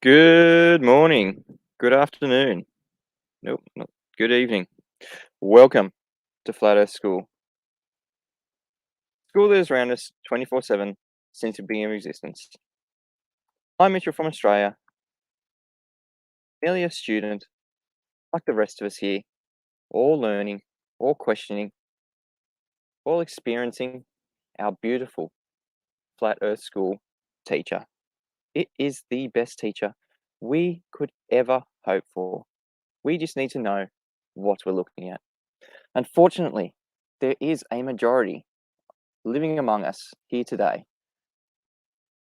Good morning, good afternoon. Nope, not good evening. Welcome to Flat Earth School. School that is around us 24/7 since the beginning of existence. I'm Mitchell from Australia, merely a student, like the rest of us here, all learning, all questioning, all experiencing our beautiful Flat Earth School teacher. It is the best teacher we could ever hope for. We just need to know what we're looking at. Unfortunately, there is a majority living among us here today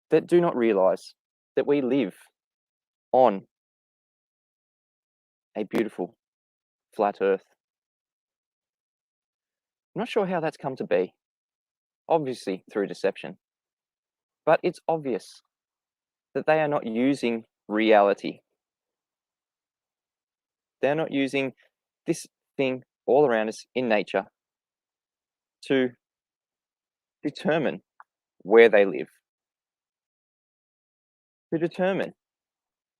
that do not realize that we live on a beautiful flat earth. I'm not sure how that's come to be, obviously through deception, but it's obvious that they are not using reality. They're not using this thing all around us in nature to determine where they live, to determine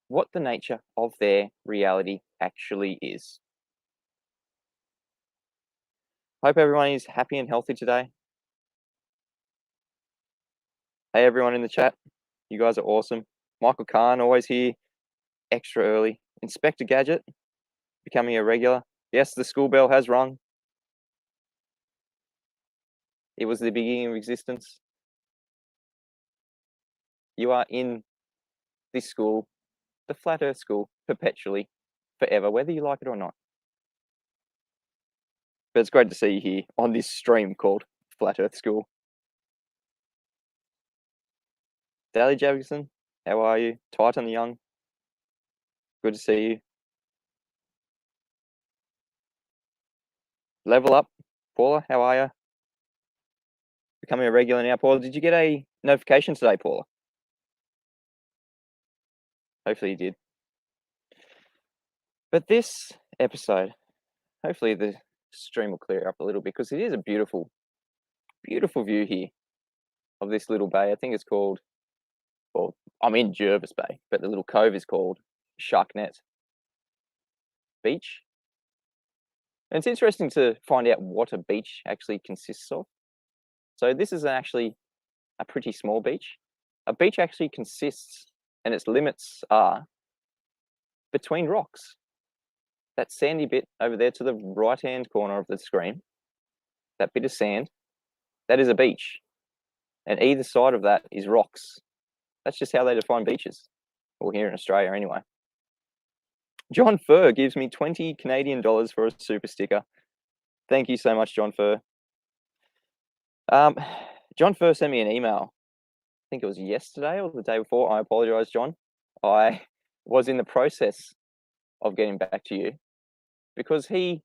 what the nature of their reality actually is. Hope everyone is happy and healthy today. Hey, everyone in the chat, you guys are awesome. Michael Kahn, always here, extra early. Inspector Gadget, becoming a regular. Yes, the school bell has rung. It was the beginning of existence. You are in this school, the Flat Earth School, perpetually, forever, whether you like it or not. But it's great to see you here on this stream called Flat Earth School. Daly Jackson, how are you? Titan the Young, good to see you. Level Up, Paula, how are you? Becoming a regular now, Paula. Did you get a notification today, Paula? Hopefully you did. But this episode, hopefully the stream will clear up a little bit because it is a beautiful, beautiful view here of this little bay. I think it's called, well, I'm in Jervis Bay, but the little cove is called Sharknet Beach. And it's interesting to find out what a beach actually consists of. So this is actually a pretty small beach. A beach actually consists, and its limits are between rocks. That sandy bit over there to the right-hand corner of the screen, that bit of sand, that is a beach. And either side of that is rocks. That's just how they define beaches. Well, here in Australia anyway. John Furr gives me 20 Canadian dollars for a super sticker. Thank you so much, John Furr. John Furr sent me an email. I think it was yesterday or the day before. I apologize, John. I was in the process of getting back to you because he,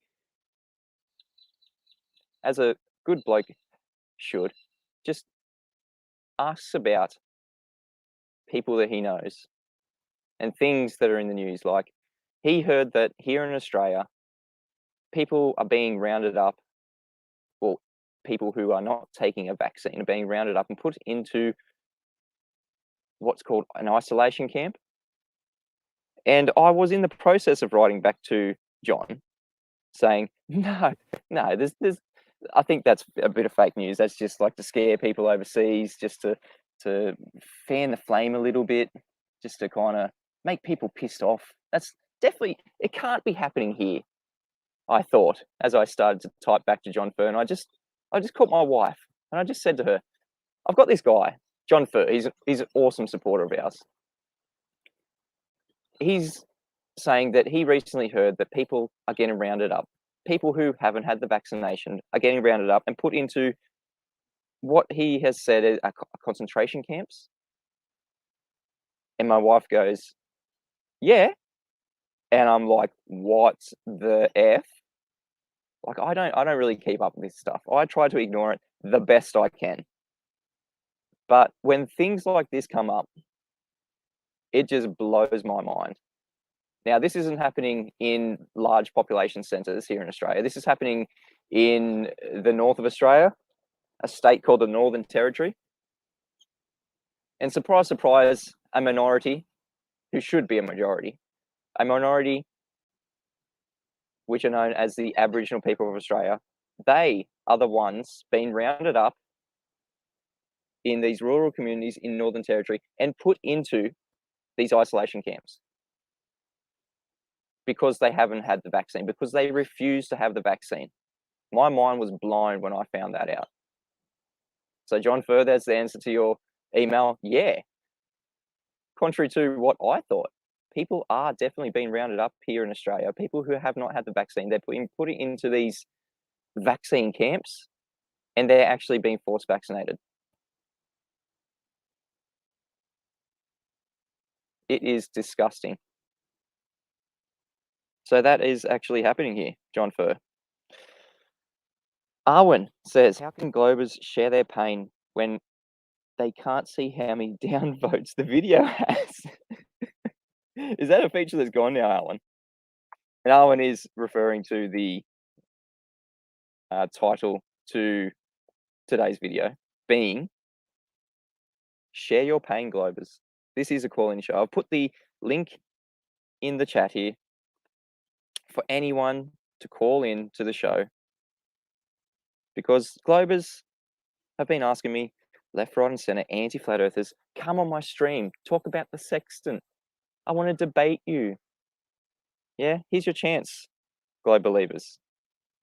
as a good bloke should, just asks about people that he knows and things that are in the news. Like, he heard that here in Australia, people are being rounded up, well, people who are not taking a vaccine are being rounded up and put into what's called an isolation camp. And I was in the process of writing back to John saying, no, there's I think that's a bit of fake news. That's just like to scare people overseas, just to fan the flame a little bit, just to kind of make people pissed off. That's definitely, it can't be happening here, I thought, as I started to type back to John Furr. And I just called my wife and I just said to her, I've got this guy, John Furr. He's an awesome supporter of ours. He's saying that he recently heard that people are getting rounded up. People who haven't had the vaccination are getting rounded up and put into what he has said are concentration camps. And my wife goes, yeah. And I'm like, what the F? Like, I don't really keep up with this stuff. I try to ignore it the best I can. But when things like this come up, it just blows my mind. Now, this isn't happening in large population centres here in Australia. This is happening in the north of Australia, a state called the Northern Territory. And surprise, surprise, a minority who should be a minority which are known as the Aboriginal people of Australia, they are the ones being rounded up in these rural communities in Northern Territory and put into these isolation camps because they haven't had the vaccine, because they refuse to have the vaccine. My mind was blown when I found that out. So, John Fur, that's the answer to your email. Yeah. Contrary to what I thought, people are definitely being rounded up here in Australia. People who have not had the vaccine, they're put into these vaccine camps, and they're actually being force vaccinated. It is disgusting. So that is actually happening here, John Fur. Arwen says, how can Globers share their pain when they can't see how many downvotes the video has? Is that a feature that's gone now, Arwen? And Arwen is referring to the title to today's video being Share Your Pain, Globers. This is a call-in show. I'll put the link in the chat here for anyone to call in to the show, because Globers have been asking me left, right, and center, anti-flat earthers, come on my stream, talk about the sextant. I want to debate you. Yeah, here's your chance, Globe believers.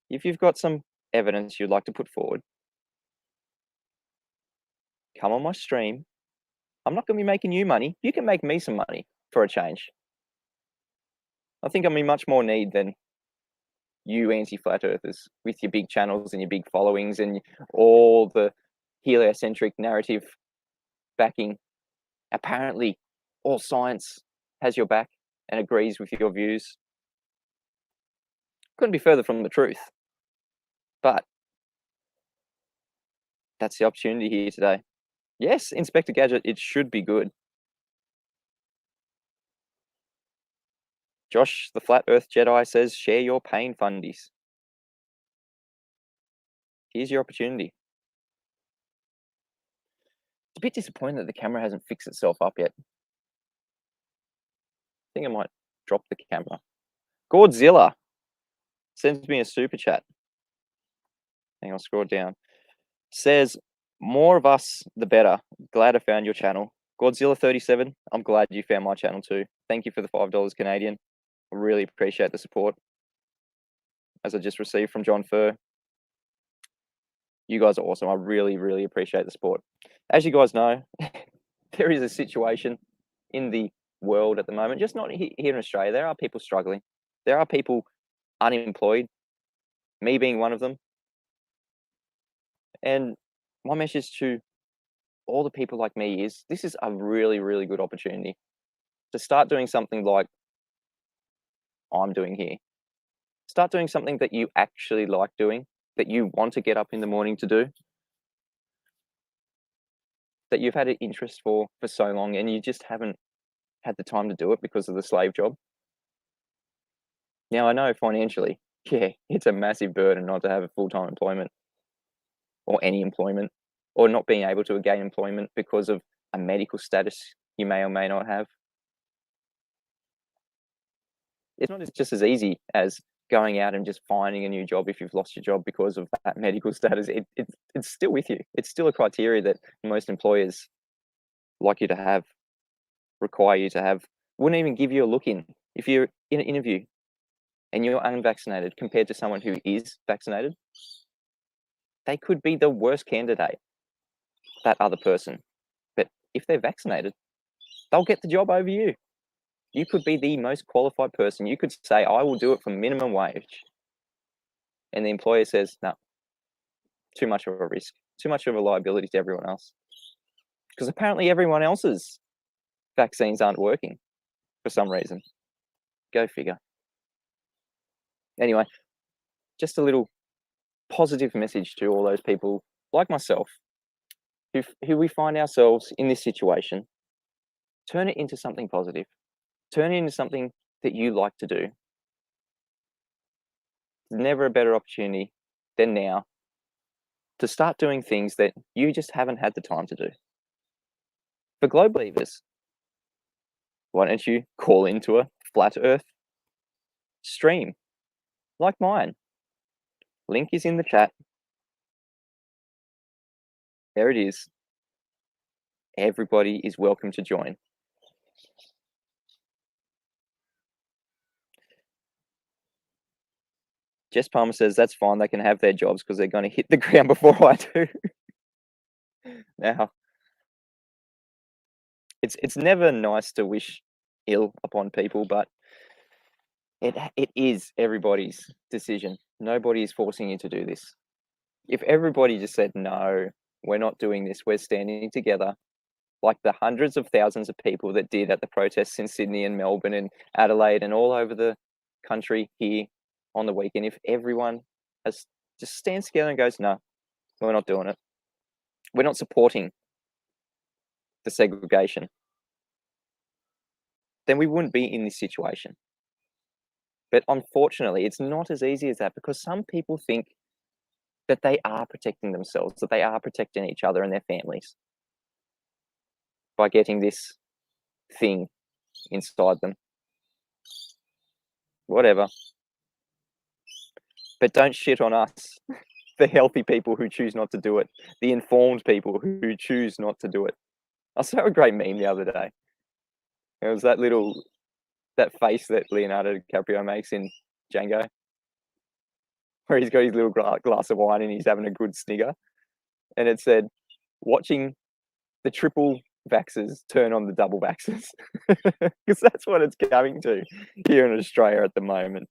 If you've got some evidence you'd like to put forward, come on my stream. I'm not going to be making you money. You can make me some money for a change. I think I'm in much more need than you anti-flat earthers with your big channels and your big followings and all the heliocentric narrative backing. Apparently, all science has your back and agrees with your views. Couldn't be further from the truth. But that's the opportunity here today. Yes, Inspector Gadget, it should be good. Josh, the Flat Earth Jedi, says, share your pain, fundies. Here's your opportunity. It's a bit disappointing that the camera hasn't fixed itself up yet. I think I might drop the camera. Godzilla sends me a super chat. Hang on, I'll scroll down. Says, more of us, the better. Glad I found your channel. Godzilla37, I'm glad you found my channel too. Thank you for the $5 Canadian. I really appreciate the support, as I just received from John Fur. You guys are awesome. I really, really appreciate the support. As you guys know, there is a situation in the world at the moment, just not here in Australia. There are people struggling. There are people unemployed, me being one of them. And my message to all the people like me is, this is a really, really good opportunity to start doing something like I'm doing here. Start doing something that you actually like doing, that you want to get up in the morning to do, that you've had an interest for so long and you just haven't had the time to do it because of the slave job. Now, I know financially, yeah, it's a massive burden not to have a full-time employment or any employment, or not being able to gain employment because of a medical status you may or may not have. It's not just as easy as going out and just finding a new job if you've lost your job because of that medical status. It's still with you. It's still a criteria that most employers like you to have, require you to have, wouldn't even give you a look in. If you're in an interview and you're unvaccinated compared to someone who is vaccinated, they could be the worst candidate, that other person. But if they're vaccinated, they'll get the job over you. You could be the most qualified person. You could say, I will do it for minimum wage. And the employer says, no, too much of a risk, too much of a liability to everyone else. Because apparently everyone else's vaccines aren't working for some reason. Go figure. Anyway, just a little positive message to all those people like myself who we find ourselves in this situation. Turn it into something positive. Turn it into something that you like to do. There's never a better opportunity than now to start doing things that you just haven't had the time to do. For Globe believers, Why don't you call into a flat Earth stream like mine? Link is in the chat. There it is. Everybody is welcome to join. Jess Palmer says that's fine. They can have their jobs because they're going to hit the ground before I do. Now, it's never nice to wish ill upon people, but it is everybody's decision. Nobody is forcing you to do this. If everybody just said, no, we're not doing this, we're standing together, like the hundreds of thousands of people that did at the protests in Sydney and Melbourne and Adelaide and all over the country here on the weekend, if everyone just stands together and goes, no, we're not doing it. We're not supporting the segregation, then we wouldn't be in this situation. But unfortunately, it's not as easy as that because some people think that they are protecting themselves, that they are protecting each other and their families by getting this thing inside them. Whatever. But don't shit on us, the healthy people who choose not to do it, the informed people who choose not to do it. I saw a great meme the other day. It was that face that Leonardo DiCaprio makes in Django, where he's got his little glass of wine and he's having a good snigger. And it said, watching the triple vaxxers turn on the double vaxxers. Because that's what it's coming to here in Australia at the moment.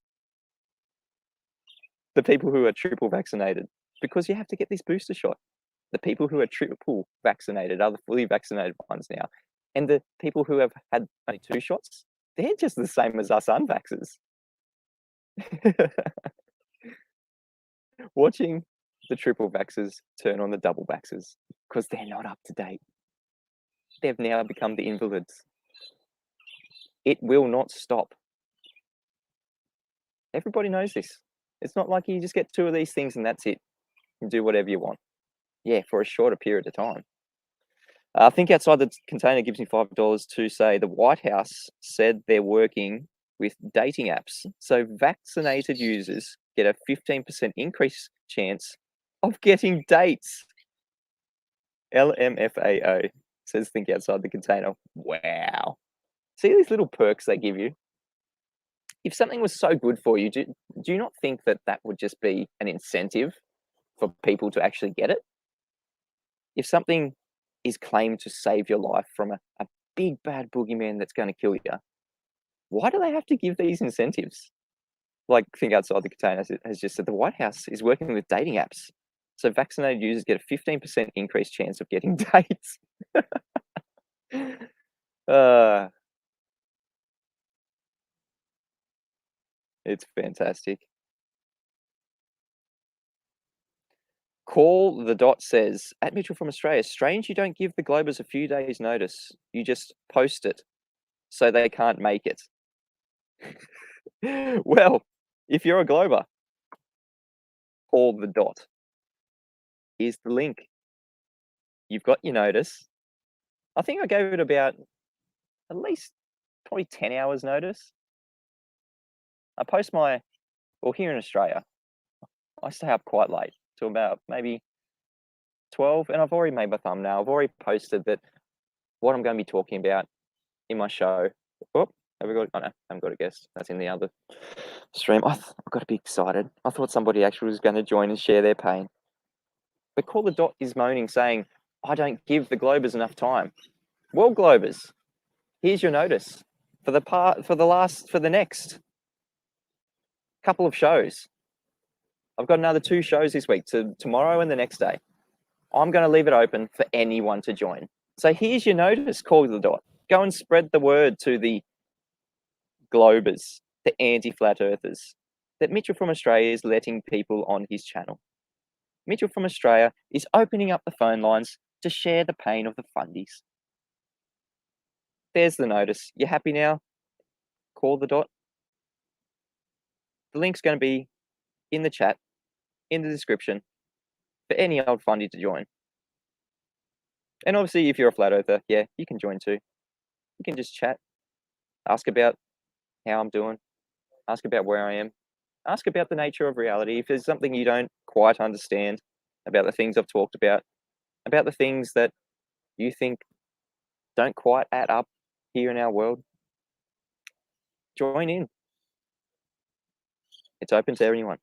The people who are triple vaccinated, because you have to get this booster shot. The people who are triple vaccinated are the fully vaccinated ones now. And the people who have had only 2 shots, they're just the same as us unvaxxers. Watching the triple vaxxers turn on the double vaxxers because they're not up to date. They've now become the invalids. It will not stop. Everybody knows this. It's not like you just get 2 of these things and that's it. You can do whatever you want. Yeah, for a shorter period of time. I think outside the container gives me $5 to say the White House said they're working with dating apps. So vaccinated users get a 15% increase chance of getting dates. LMFAO says think outside the container. Wow. See these little perks they give you? If something was so good for you, do you not think that that would just be an incentive for people to actually get it? If something is claimed to save your life from a big bad boogeyman that's going to kill you, why do they have to give these incentives? Like Think Outside the Container has just said, the White House is working with dating apps. So vaccinated users get a 15% increased chance of getting dates. It's fantastic. Call the Dot says, at Mitchell from Australia, strange you don't give the Globers a few days notice. You just post it so they can't make it. Well, if you're a Glober, call the Dot. Here's the link. You've got your notice. I think I gave it about at least probably 10 hours notice. I post here in Australia, I stay up quite late till about maybe 12, and I've already made my thumbnail. I've already posted that what I'm going to be talking about in my show. Oh, have we got? Oh no, I haven't got a guest. That's in the other stream. I've got to be excited. I thought somebody actually was going to join and share their pain. But Call the Dot is moaning, saying, I don't give the Globers enough time. Well, Globers, here's your notice for the next couple of shows. I've got another 2 shows this week, tomorrow and the next day. I'm going to leave it open for anyone to join. So here's your notice, Call the Dot. Go and spread the word to the Globers, the anti-flat earthers, that Mitchell from Australia is letting people on his channel. Mitchell from Australia is opening up the phone lines to share the pain of the fundies. There's the notice. You happy now? Call the Dot. The link's going to be in the chat, in the description, for any old fundy to join. And obviously, if you're a flat earther, yeah, you can join too. You can just chat. Ask about how I'm doing. Ask about where I am. Ask about the nature of reality. If there's something you don't quite understand about the things I've talked about the things that you think don't quite add up here in our world, join in. It's open to anyone.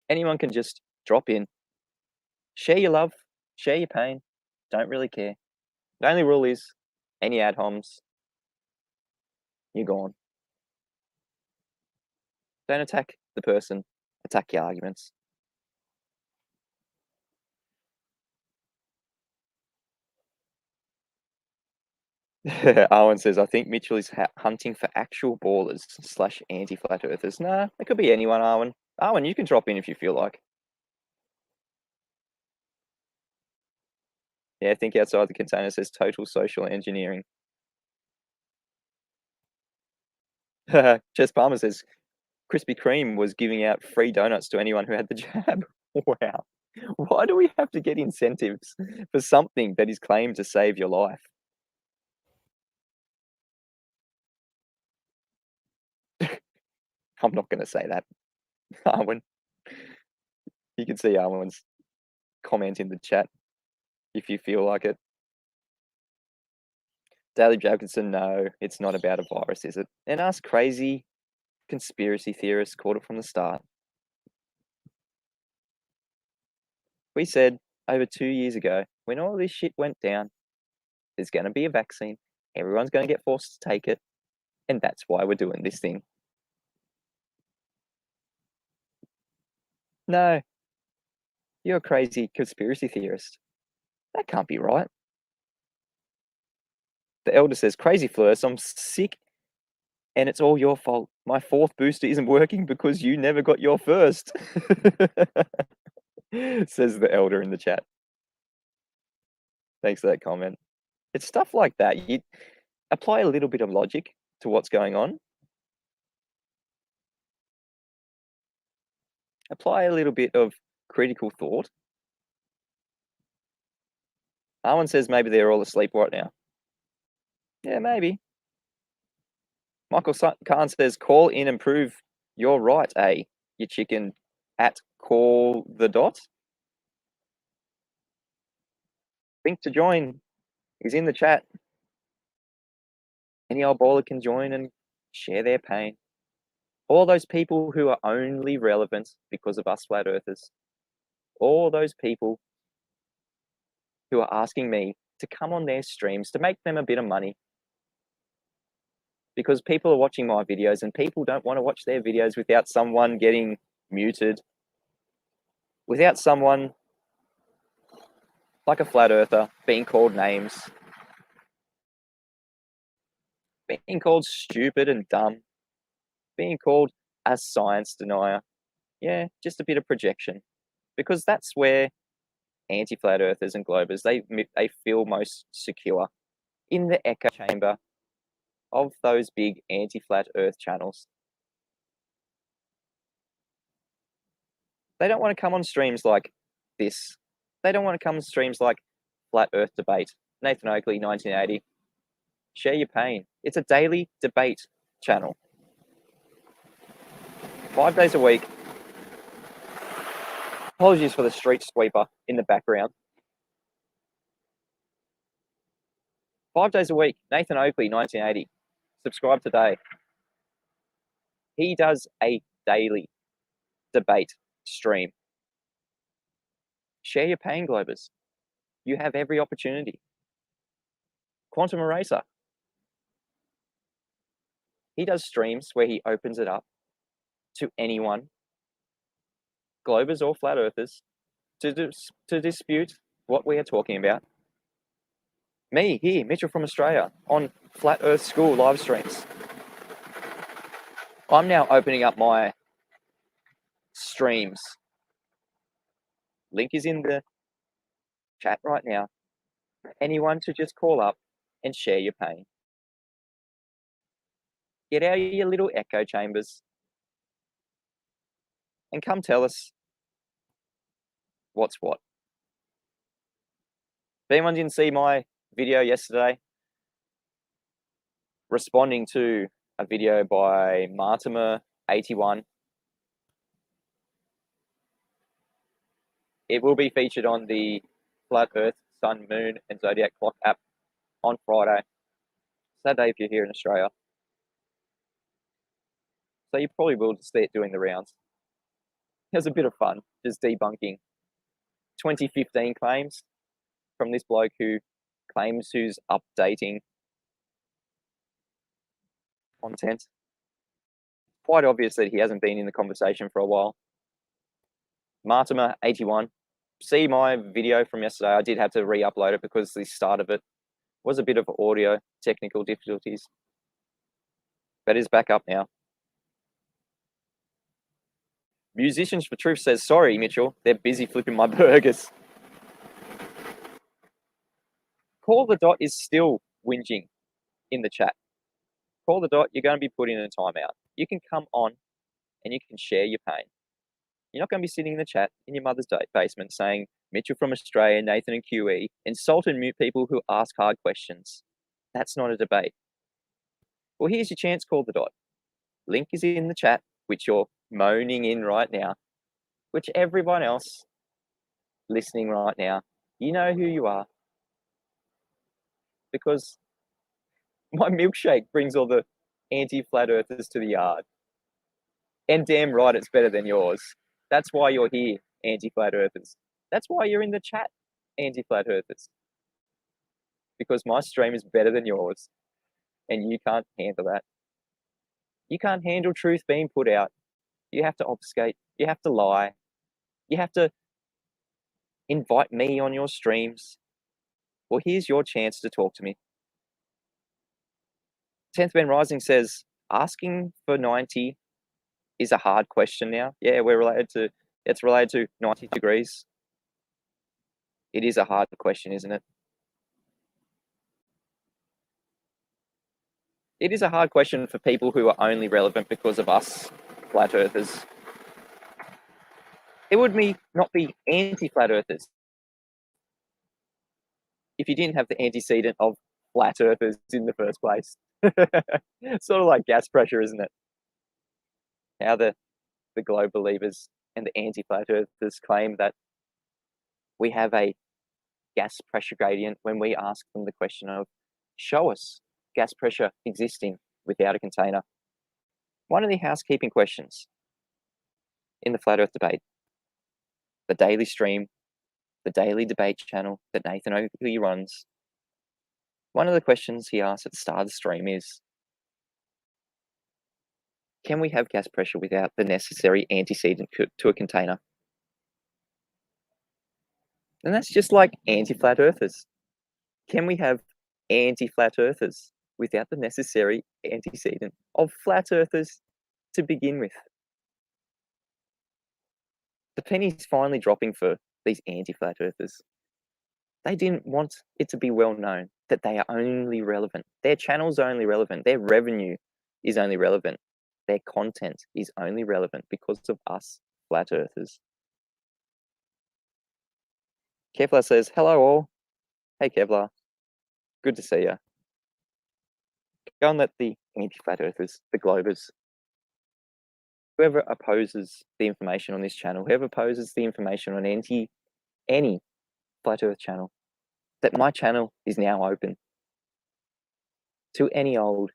Anyone can just drop in, share your love, share your pain. Don't really care. The only rule is any ad homs, you're gone. Don't attack the person, attack your arguments. Owen says, I think Mitchell is hunting for actual ballers / anti-flat earthers. Nah, it could be anyone, Owen. Owen, you can drop in if you feel like. Yeah, think outside the container says total social engineering. Jess Palmer says, Krispy Kreme was giving out free donuts to anyone who had the jab. Wow. Why do we have to get incentives for something that is claimed to save your life? I'm not going to say that, Arwen. You can see Arwen's comment in the chat if you feel like it. Daily Jacobson, no, it's not about a virus, is it? And us crazy conspiracy theorists caught it from the start. We said over 2 years ago, when all this shit went down, there's going to be a vaccine. Everyone's going to get forced to take it. And that's why we're doing this thing. No, you're a crazy conspiracy theorist. That can't be right. The elder says, crazy Fleurs, I'm sick and it's all your fault. My 4th booster isn't working because you never got your first. Says the elder in the chat. Thanks for that comment. It's stuff like that. You apply a little bit of logic to what's going on. Apply a little bit of critical thought. Arwen says maybe they're all asleep right now. Yeah, maybe. Michael Khan says, call in and prove you're right, you chicken, at call the dot. Link to join is in the chat. Any old baller can join and share their pain. All those people who are only relevant because of us flat earthers. All those people who are asking me to come on their streams to make them a bit of money. Because people are watching my videos and people don't want to watch their videos without someone getting muted, without someone like a flat earther being called names, being called stupid and dumb, being called a science denier. Yeah, just a bit of projection. Because that's where anti-flat earthers and globers, they feel most secure, in the echo chamber of those big anti-flat earth channels. They don't want to come on streams like this. They don't want to come on streams like Flat Earth Debate. Nathan Oakley, 1980. Share your pain. It's a daily debate channel. 5 days a week. Apologies for the street sweeper in the background. 5 days a week. Nathan Oakley, 1980. Subscribe today. He does a daily debate stream. Share your pain, Globers. You have every opportunity. Quantum Eraser. He does streams where he opens it up to anyone, Globers or Flat Earthers, to dispute what we are talking about. Me, here, Mitchell from Australia, on Flat Earth School live streams. I'm now opening up my streams. Link is in the chat right now. Anyone to just call up and share your pain. Get out of your little echo chambers and come tell us what's what. If anyone didn't see my video yesterday responding to a video by Martimer81. It will be featured on the Flat Earth, Sun, Moon, and Zodiac Clock app on Friday. Saturday if you're here in Australia. So you probably will just start doing the rounds. It was a bit of fun, just debunking 2015 claims from this bloke who claims who's updating content. Quite obvious that he hasn't been in the conversation for a while. Martimer81. See my video from yesterday. I did have to re-upload it because the start of it was a bit of audio technical difficulties. But it's back up now. Musicians for Truth says, sorry, Mitchell, they're busy flipping my burgers. Call the Dot is still whinging in the chat. Call the Dot, you're going to be put in a timeout. You can come on and you can share your pain. You're not going to be sitting in the chat in your mother's basement saying, Mitchell from Australia, Nathan and QE, insult and mute people who ask hard questions. That's not a debate. Well, here's your chance, Call the Dot. Link is in the chat, which you're moaning in right now, which everyone else listening right now, you know who you are. Because my milkshake brings all the anti-flat earthers to the yard. And damn right it's better than yours. That's why you're here, anti-flat earthers. That's why you're in the chat, anti-flat earthers. Because my stream is better than yours. And you can't handle that. You can't handle truth being put out. You have to obfuscate. You have to lie. You have to invite me on your streams. Well, here's your chance to talk to me. 10th Ben Rising says, asking for 90 is a hard question now. Yeah, it's related to 90 degrees. It is a hard question, isn't it? It is a hard question for people who are only relevant because of us, flat earthers. It would not be anti-flat earthers if you didn't have the antecedent of flat earthers in the first place. Sort of like gas pressure, isn't it? How the globe believers and the anti-flat earthers claim that we have a gas pressure gradient when we ask them the question of, show us gas pressure existing without a container. One of the housekeeping questions in the flat earth debate, the daily stream, the daily debate channel that Nathan Oakley runs, one of the questions he asks at the start of the stream is, can we have gas pressure without the necessary antecedent to a container? And that's just like anti-flat earthers. Can we have anti-flat earthers without the necessary antecedent of flat earthers to begin with? The penny's finally dropping for these anti-flat earthers. They didn't want it to be well known that they are only relevant. Their channel's only relevant. Their revenue is only relevant. Their content is only relevant because of us flat earthers. Kevlar says, hello all. Hey Kevlar, good to see you. Go and let the anti-flat earthers, the globers, whoever opposes the information on this channel, whoever opposes the information on any flat earth channel, that my channel is now open to any old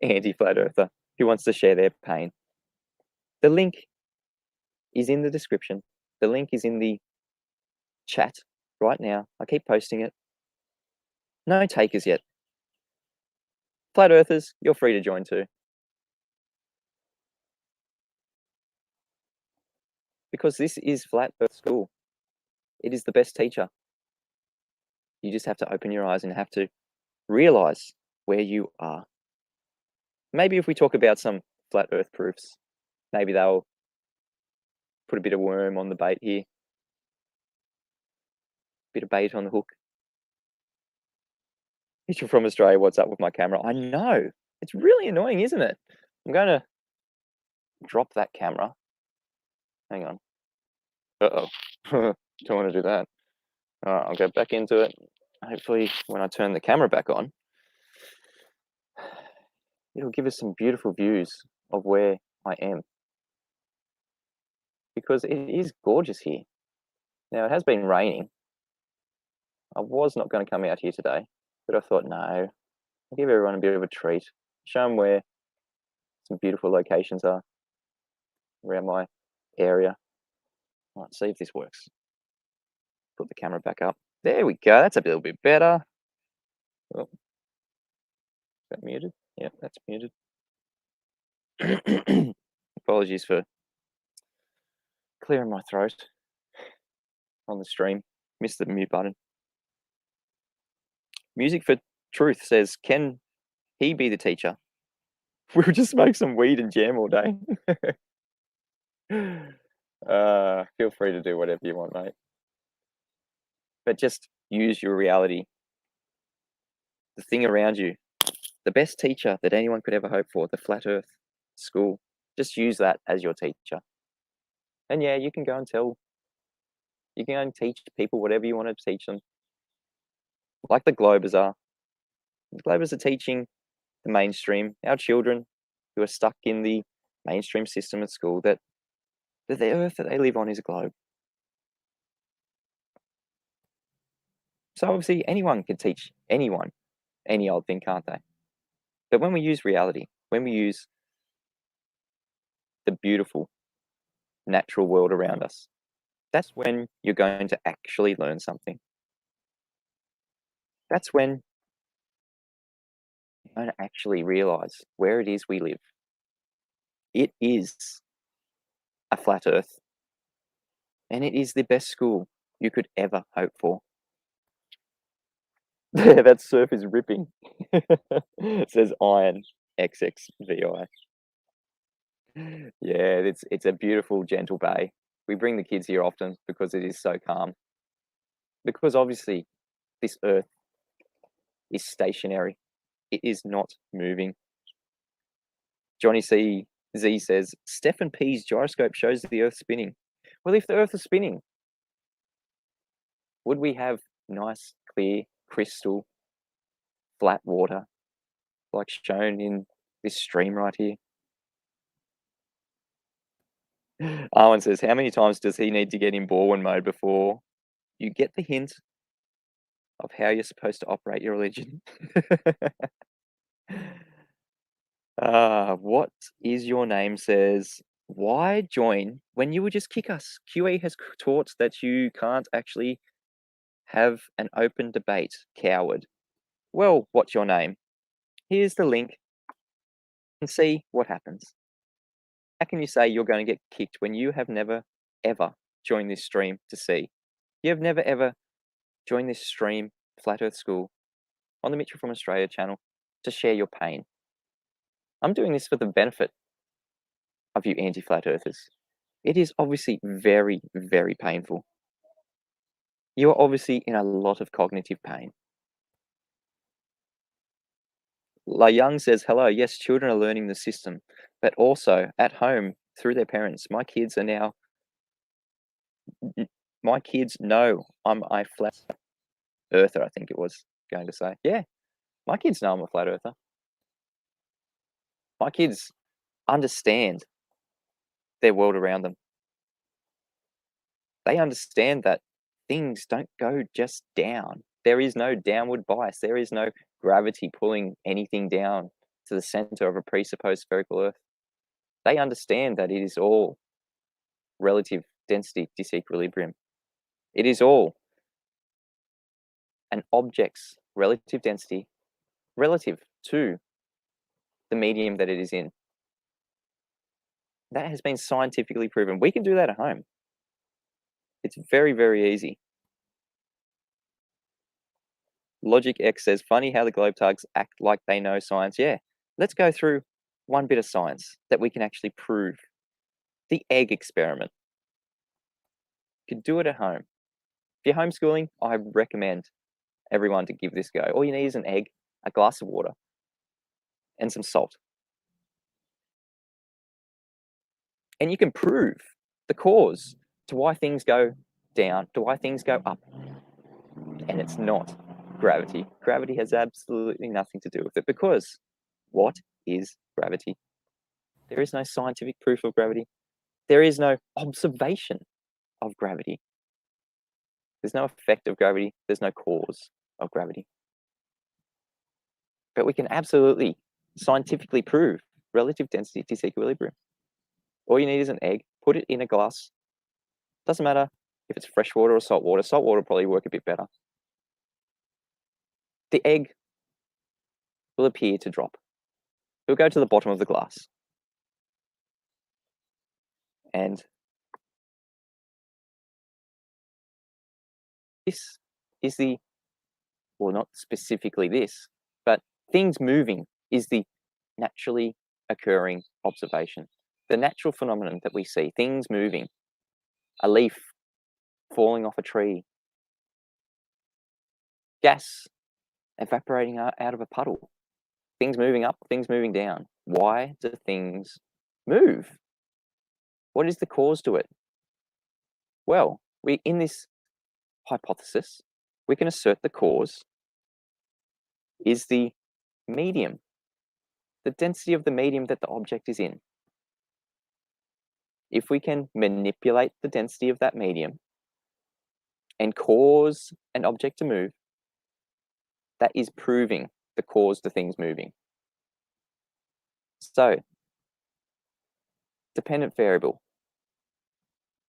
anti-flat earther who wants to share their pain. The link is in the description. The link is in the chat right now. I keep posting it. No takers yet. Flat earthers, you're free to join too. Because this is Flat Earth School. It is the best teacher. You just have to open your eyes and have to realize where you are. Maybe if we talk about some flat earth proofs, maybe they'll put a bit of worm on the bait here. Bit of bait on the hook. Mitchell from Australia, what's up with my camera? I know. It's really annoying, isn't it? I'm going to drop that camera. Hang on. Uh-oh. Don't want to do that. All right, I'll go back into it. hopefully when I turn the camera back on, it'll give us some beautiful views of where I am. Because it is gorgeous here. Now, it has been raining. I was not going to come out here today, but I thought, no, I'll give everyone a bit of a treat. Show them where some beautiful locations are around my area. Let's see if this works. Put the camera back up. There we go. That's a little bit better. Oh. Is that muted? Yep, that's muted. Apologies for clearing my throat on the stream. Missed the mute button. Music for Truth says, can he be the teacher? We'll just smoke some weed and jam all day. Feel free to do whatever you want, mate. But just use your reality. The thing around you. The best teacher that anyone could ever hope for, the Flat Earth School. Just use that as your teacher. And yeah, you can go and teach people whatever you want to teach them. Like the Globers are. The Globers are teaching the mainstream, our children who are stuck in the mainstream system at school, that the earth that they live on is a globe. So obviously anyone can teach anyone any old thing, can't they? But when we use reality, when we use the beautiful natural world around us, that's when you're going to actually learn something. That's when you're going to actually realize where it is we live. It is a flat earth, and it is the best school you could ever hope for. That surf is ripping. It says iron XXVI. Yeah, it's a beautiful, gentle bay. We bring the kids here often because it is so calm. Because obviously, this earth is stationary. It is not moving. Johnny Z says, Stephen P's gyroscope shows the earth spinning. Well, if the earth is spinning, would we have nice, clear, crystal, flat water like shown in this stream right here? Arwen says, how many times does he need to get in Borwin mode before you get the hint of how you're supposed to operate your religion? What is your name says, why join when you would just kick us? QE has taught that you can't actually have an open debate, coward. Well, what's your name? Here's the link and see what happens. How can you say you're going to get kicked when you have never, ever joined this stream to see? You have never, ever joined this stream, Flat Earth School, on the Mitchell from Australia channel to share your pain. I'm doing this for the benefit of you anti-flat earthers. It is obviously very, very painful. You are obviously in a lot of cognitive pain. La Young says, hello, yes, children are learning the system, but also at home through their parents. My kids know I'm a flat earther, I think it was going to say. Yeah, my kids know I'm a flat earther. My kids understand their world around them. They understand that things don't go just down. There is no downward bias. There is no gravity pulling anything down to the center of a presupposed spherical Earth. They understand that it is all relative density disequilibrium. It is all an object's relative density relative to the medium that it is in. That has been scientifically proven. We can do that at home. It's very, very easy. Logic X says, funny how the globe tugs act like they know science. Yeah, let's go through one bit of science that we can actually prove. The egg experiment. You can do it at home. If you're homeschooling, I recommend everyone to give this a go. All you need is an egg, a glass of water, and some salt. And you can prove the cause to why things go down, to why things go up. And it's not gravity. Gravity has absolutely nothing to do with it, because what is gravity? There is no scientific proof of gravity. There is no observation of gravity. There's no effect of gravity. There's no cause of gravity. But we can absolutely scientifically prove relative density disequilibrium. All you need is an egg, put it in a glass. Doesn't matter if it's fresh water or salt water. Salt water will probably work a bit better. The egg will appear to drop. It will go to the bottom of the glass. And this is the, well, not specifically this, but things moving is the naturally occurring observation. The natural phenomenon that we see, things moving, a leaf falling off a tree, gas evaporating out of a puddle, things moving up, things moving down. Why do things move? What is the cause to it? Well, in this hypothesis, we can assert the cause is the medium, the density of the medium that the object is in. If we can manipulate the density of that medium and cause an object to move, that is proving the cause to things moving. So, dependent variable,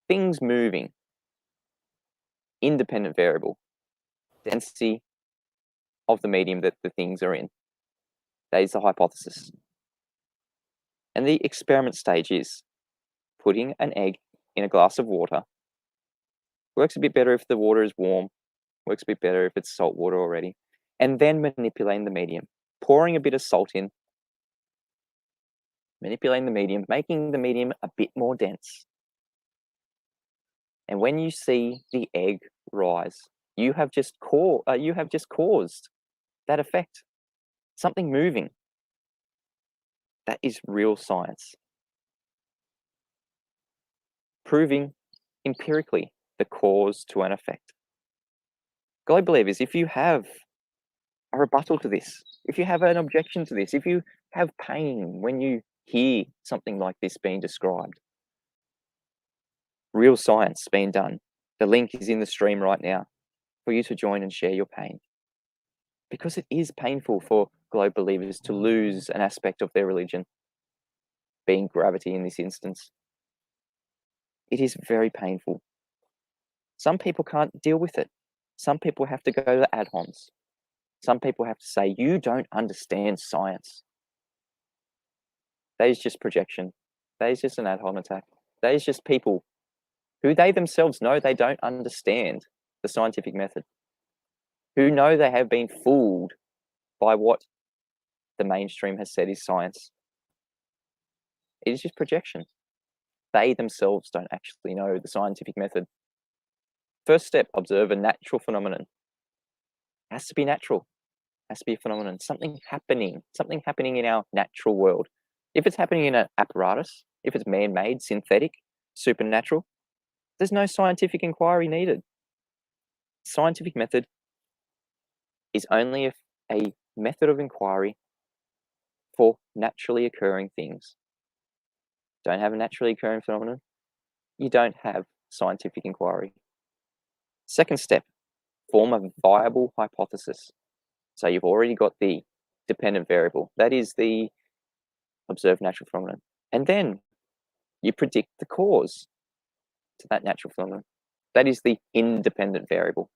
things moving, independent variable, density of the medium that the things are in. That is the hypothesis. And the experiment stage is putting an egg in a glass of water. Works a bit better if the water is warm, works a bit better if it's salt water already. And then manipulating the medium, pouring a bit of salt in, manipulating the medium, making the medium a bit more dense. And when you see the egg rise, you have just caused that effect. Something moving. That is real science. Proving empirically the cause to an effect. God believers, if you have a rebuttal to this, if you have an objection to this, if you have pain when you hear something like this being described, real science being done, the link is in the stream right now for you to join and share your pain. Because it is painful for globe believers to lose an aspect of their religion, being gravity in this instance. It is very painful. Some people can't deal with it. Some people have to go to ad homs. Some people have to say, you don't understand science. That is just projection. That is just an ad hom attack. That is just people who they themselves know they don't understand the scientific method, who know they have been fooled by what the mainstream has said is science. It is just projection. They themselves don't actually know the scientific method. First step, observe a natural phenomenon. It has to be natural. It has to be a phenomenon. Something happening in our natural world. If it's happening in an apparatus, if it's man-made, synthetic, supernatural, there's no scientific inquiry needed. Scientific method is only a method of inquiry for naturally occurring things. Don't have a naturally occurring phenomenon, you don't have scientific inquiry. Second step, form a viable hypothesis. So you've already got the dependent variable. That is the observed natural phenomenon. And then you predict the cause to that natural phenomenon. That is the independent variable.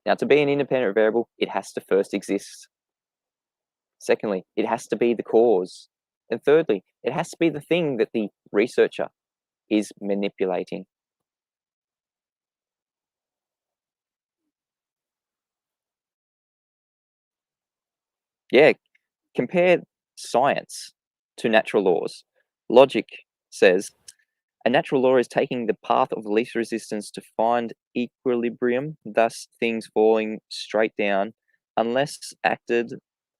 Now, to be an independent variable, it has to first exist. Secondly, it has to be the cause. And thirdly, it has to be the thing that the researcher is manipulating. Yeah, compare science to natural laws. Logic says a natural law is taking the path of least resistance to find equilibrium, thus things falling straight down, unless acted,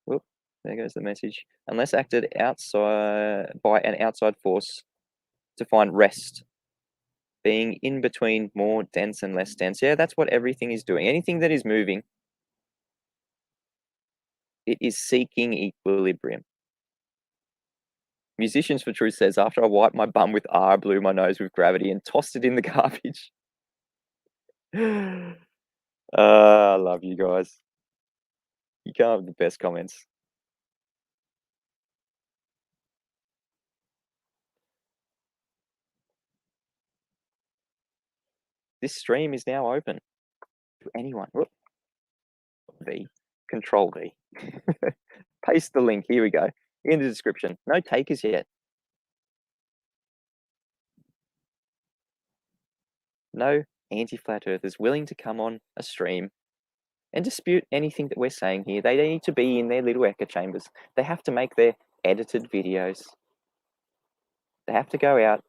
whoop, there goes the message, unless acted outside by an outside force to find rest, being in between more dense and less dense. Yeah, that's what everything is doing. Anything that is moving It is seeking equilibrium. Musicians for Truth says, after I wiped my bum with R, blew my nose with gravity and tossed it in the garbage. I love you guys. You can't have the best comments. This stream is now open to anyone. Whoop. V. Control V. Paste the link. Here we go. In the description. No takers yet. No anti-flat earthers willing to come on a stream and dispute anything that we're saying here. They need to be in their little echo chambers. They have to make their edited videos. They have to go out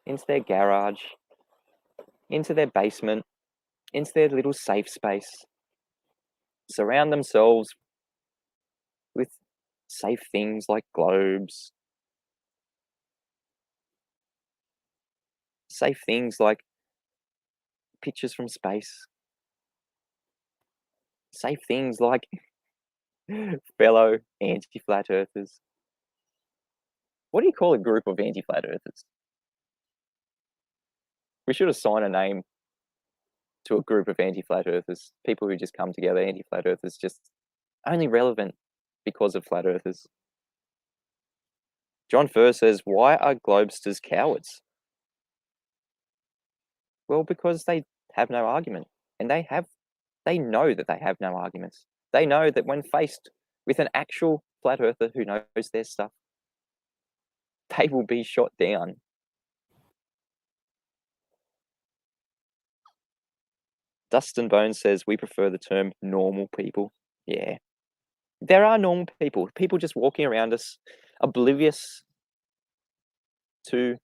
into their garage, into their basement, into their little safe space, surround themselves with safe things like globes, safe things like pictures from space, safe things like fellow anti-flat earthers. What do you call a group of anti-flat earthers? We should assign a name to a group of anti-flat earthers, people who just come together, anti-flat earthers, just only relevant because of flat earthers. John Furr says, why are globesters cowards? Well, because they have no argument, and they know that they have no arguments. They know that when faced with an actual flat earther who knows their stuff, they will be shot down. Dustin Bones says, we prefer the term normal people. Yeah. There are normal people. People just walking around us, oblivious to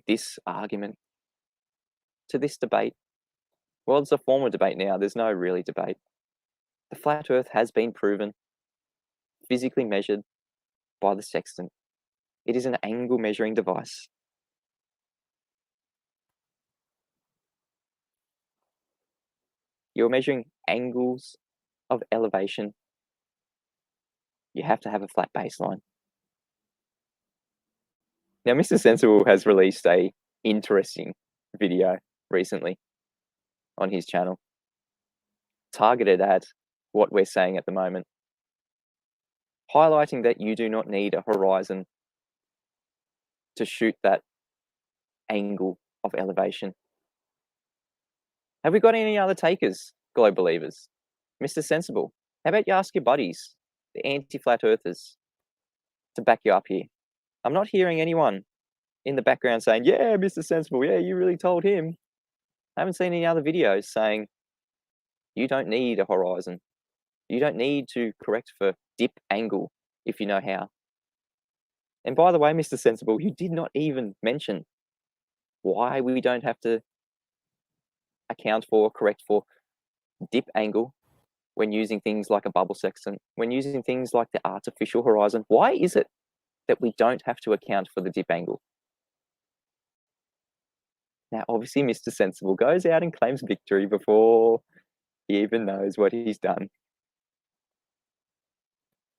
this argument, to this debate. Well, it's a form of debate now. There's no really debate. The flat earth has been proven, physically measured by the sextant. It is an angle measuring device. You're measuring angles of elevation. You have to have a flat baseline. Now, Mr. Sensible has released a interesting video recently on his channel, targeted at what we're saying at the moment, highlighting that you do not need a horizon to shoot that angle of elevation. Have we got any other takers, globe believers? Mr. Sensible, how about you ask your buddies, the anti-flat earthers, to back you up here? I'm not hearing anyone in the background saying, yeah, Mr. Sensible, yeah, you really told him. I haven't seen any other videos saying you don't need a horizon. You don't need to correct for dip angle if you know how. And by the way, Mr. Sensible, you did not even mention why we don't have to account for, correct for dip angle when using things like a bubble sextant, when using things like the artificial horizon. Why is it that we don't have to account for the dip angle? Now, obviously, Mr. Sensible goes out and claims victory before he even knows what he's done.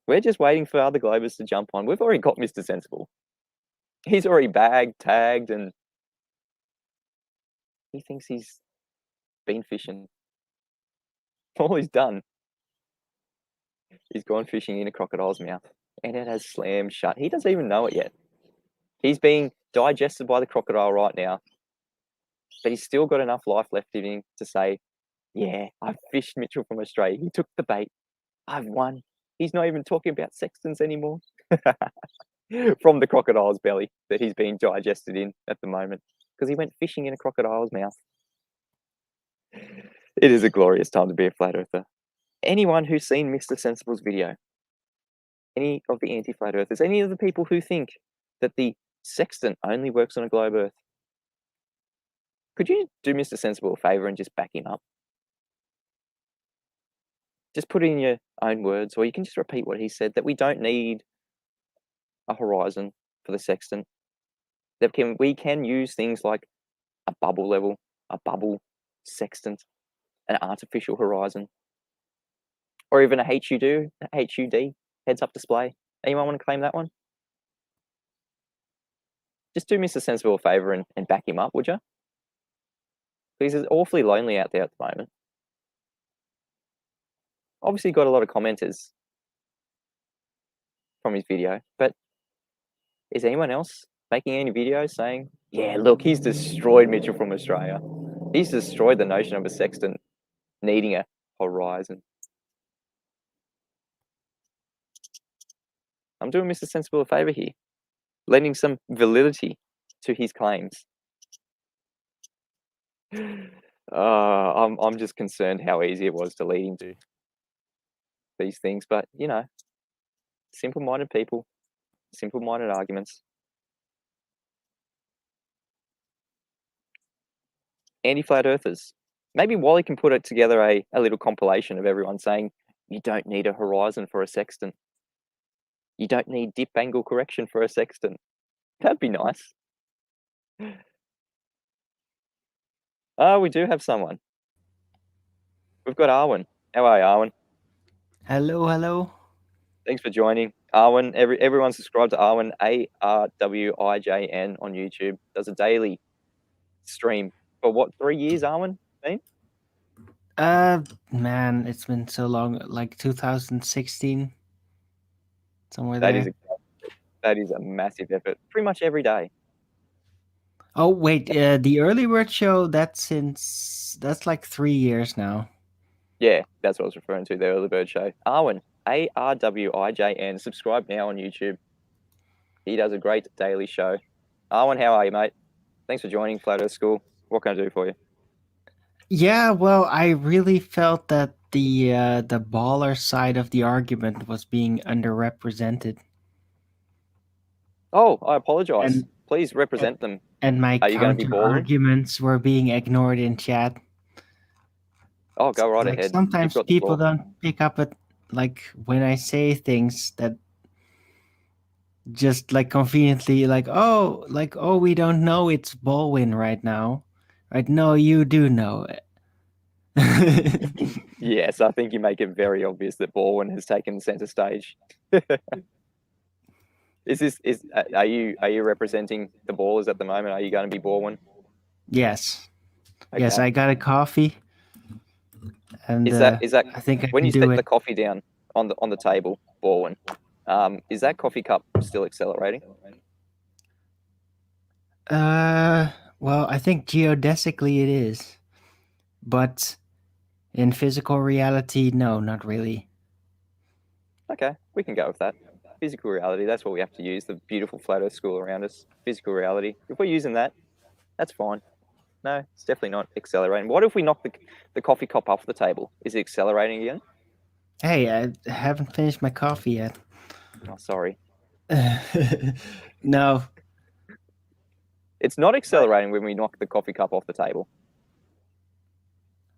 We're just waiting for other globers to jump on. We've already got Mr. Sensible. He's already bagged, tagged, and he thinks he's been fishing. All he's done is gone fishing in a crocodile's mouth, and it has slammed shut. He doesn't even know it yet. He's being digested by the crocodile right now, but he's still got enough life left in him to say, yeah, I fished Mitchell from Australia. He took the bait. I've won. He's not even talking about sextants anymore. From the crocodile's belly that he's being digested in at the moment, because he went fishing in a crocodile's mouth. It is a glorious time to be a flat earther. Anyone who's seen Mr. Sensible's video, any of the anti-flat earthers, any of the people who think that the sextant only works on a globe earth, could you do Mr. Sensible a favor and just back him up? Just put it in your own words, or you can just repeat what he said, that we don't need a horizon for the sextant. That we can use things like a bubble level, a bubble sextant, an artificial horizon. Or even a HUD heads-up display. Anyone want to claim that one? Just do Mr. Sensible a favour and back him up, would you? Because it's awfully lonely out there at the moment. Obviously got a lot of commenters from his video, but is anyone else making any videos saying, yeah, look, he's destroyed Mitchell from Australia. He's destroyed the notion of a sextant needing a horizon. I'm doing Mr. Sensible a favour here, lending some validity to his claims. I'm just concerned how easy it was to lead him to these things, but you know, simple-minded people, simple-minded arguments. Anti-flat earthers. Maybe Wally can put it together a little compilation of everyone saying, you don't need a horizon for a sextant. You don't need dip angle correction for a sextant. That'd be nice. Oh, we do have someone. We've got Arwen. How are you, Arwen? Hello. Thanks for joining. Arwen, everyone subscribe to Arwen, ARWIJN on YouTube. Does a daily stream for what, 3 years, Arwen? Been? Man, it's been so long, like 2016, somewhere That is there. a massive effort. Pretty much every day. Oh wait, the early bird show, that's like 3 years now. Yeah, that's what I was referring to, the early bird show. Arwen, ARWIJN. Subscribe now on YouTube. He does a great daily show. Arwen, how are you, mate? Thanks for joining Flat Earth School. What can I do for you? Yeah, well, I really felt that the baller side of the argument was being underrepresented, Oh, I apologize. and Please represent them. and my Are you going to be counter balling? arguments were being ignored in chat. Oh, go right Like ahead. You've sometimes got the people floor. don't pick up at, like, when I say things that just like conveniently like, we don't know it's Baldwin right now, right? No, you do know it. Yes, I think you make it very obvious that Baldwin has taken center stage. Are you representing the ballers at the moment? Are you going to be Baldwin? Yes, Okay. I got a coffee, and Is that I think I when can you do set the it. coffee down on the table, Baldwin? Is that coffee cup still accelerating? uh well, I think geodesically it is, but in physical reality, no, not really. Okay, we can go with that. Physical reality, that's what we have to use, the beautiful flat earth school around us. Physical reality. If we're using that, that's fine. No, it's definitely not accelerating. What if we knock the coffee cup off the table? Is it accelerating again? Hey, I haven't finished my coffee yet. Oh, sorry. No. It's not accelerating when we knock the coffee cup off the table.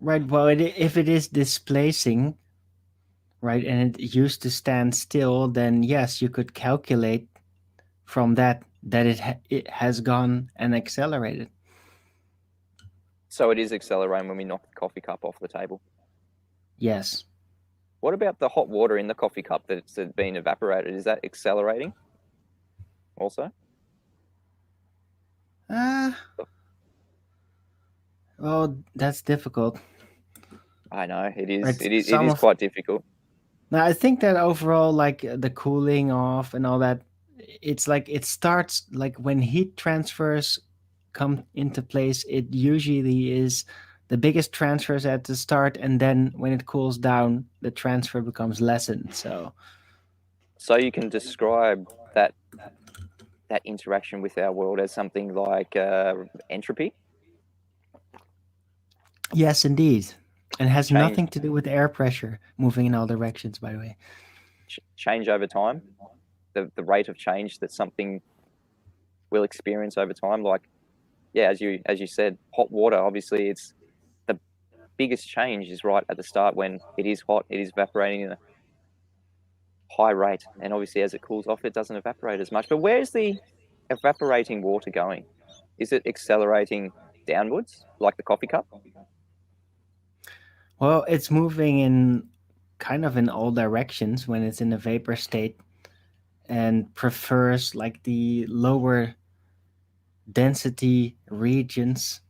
Right, well, if it is displacing, right, and it used to stand still, then yes, you could calculate from that it has gone and accelerated. So it is accelerating when we knock the coffee cup off the table. Yes. What about the hot water in the coffee cup that's been evaporated? Is that accelerating also? Uh, well, that's difficult. I know it is. Right. It Some is of quite difficult. now, I think that overall, like the cooling off and all that, it's like it starts like when heat transfers come into place. It usually is the biggest transfers at the start, and then when it cools down, the transfer becomes lessened. So you can describe that interaction with our world as something like entropy. Yes, indeed. And it has Change nothing to do with air pressure moving in all directions, by the way. change over time, the rate of change that something will experience over time. Like, yeah, as you said, hot water. Obviously, it's the biggest change is right at the start when it is hot. It is evaporating in a high rate, and obviously as it cools off, it doesn't evaporate as much. But where's the evaporating water going? Is it accelerating downwards like the coffee cup? Well, it's moving in. kind of in all directions when it's in a vapor state, and prefers like the lower density regions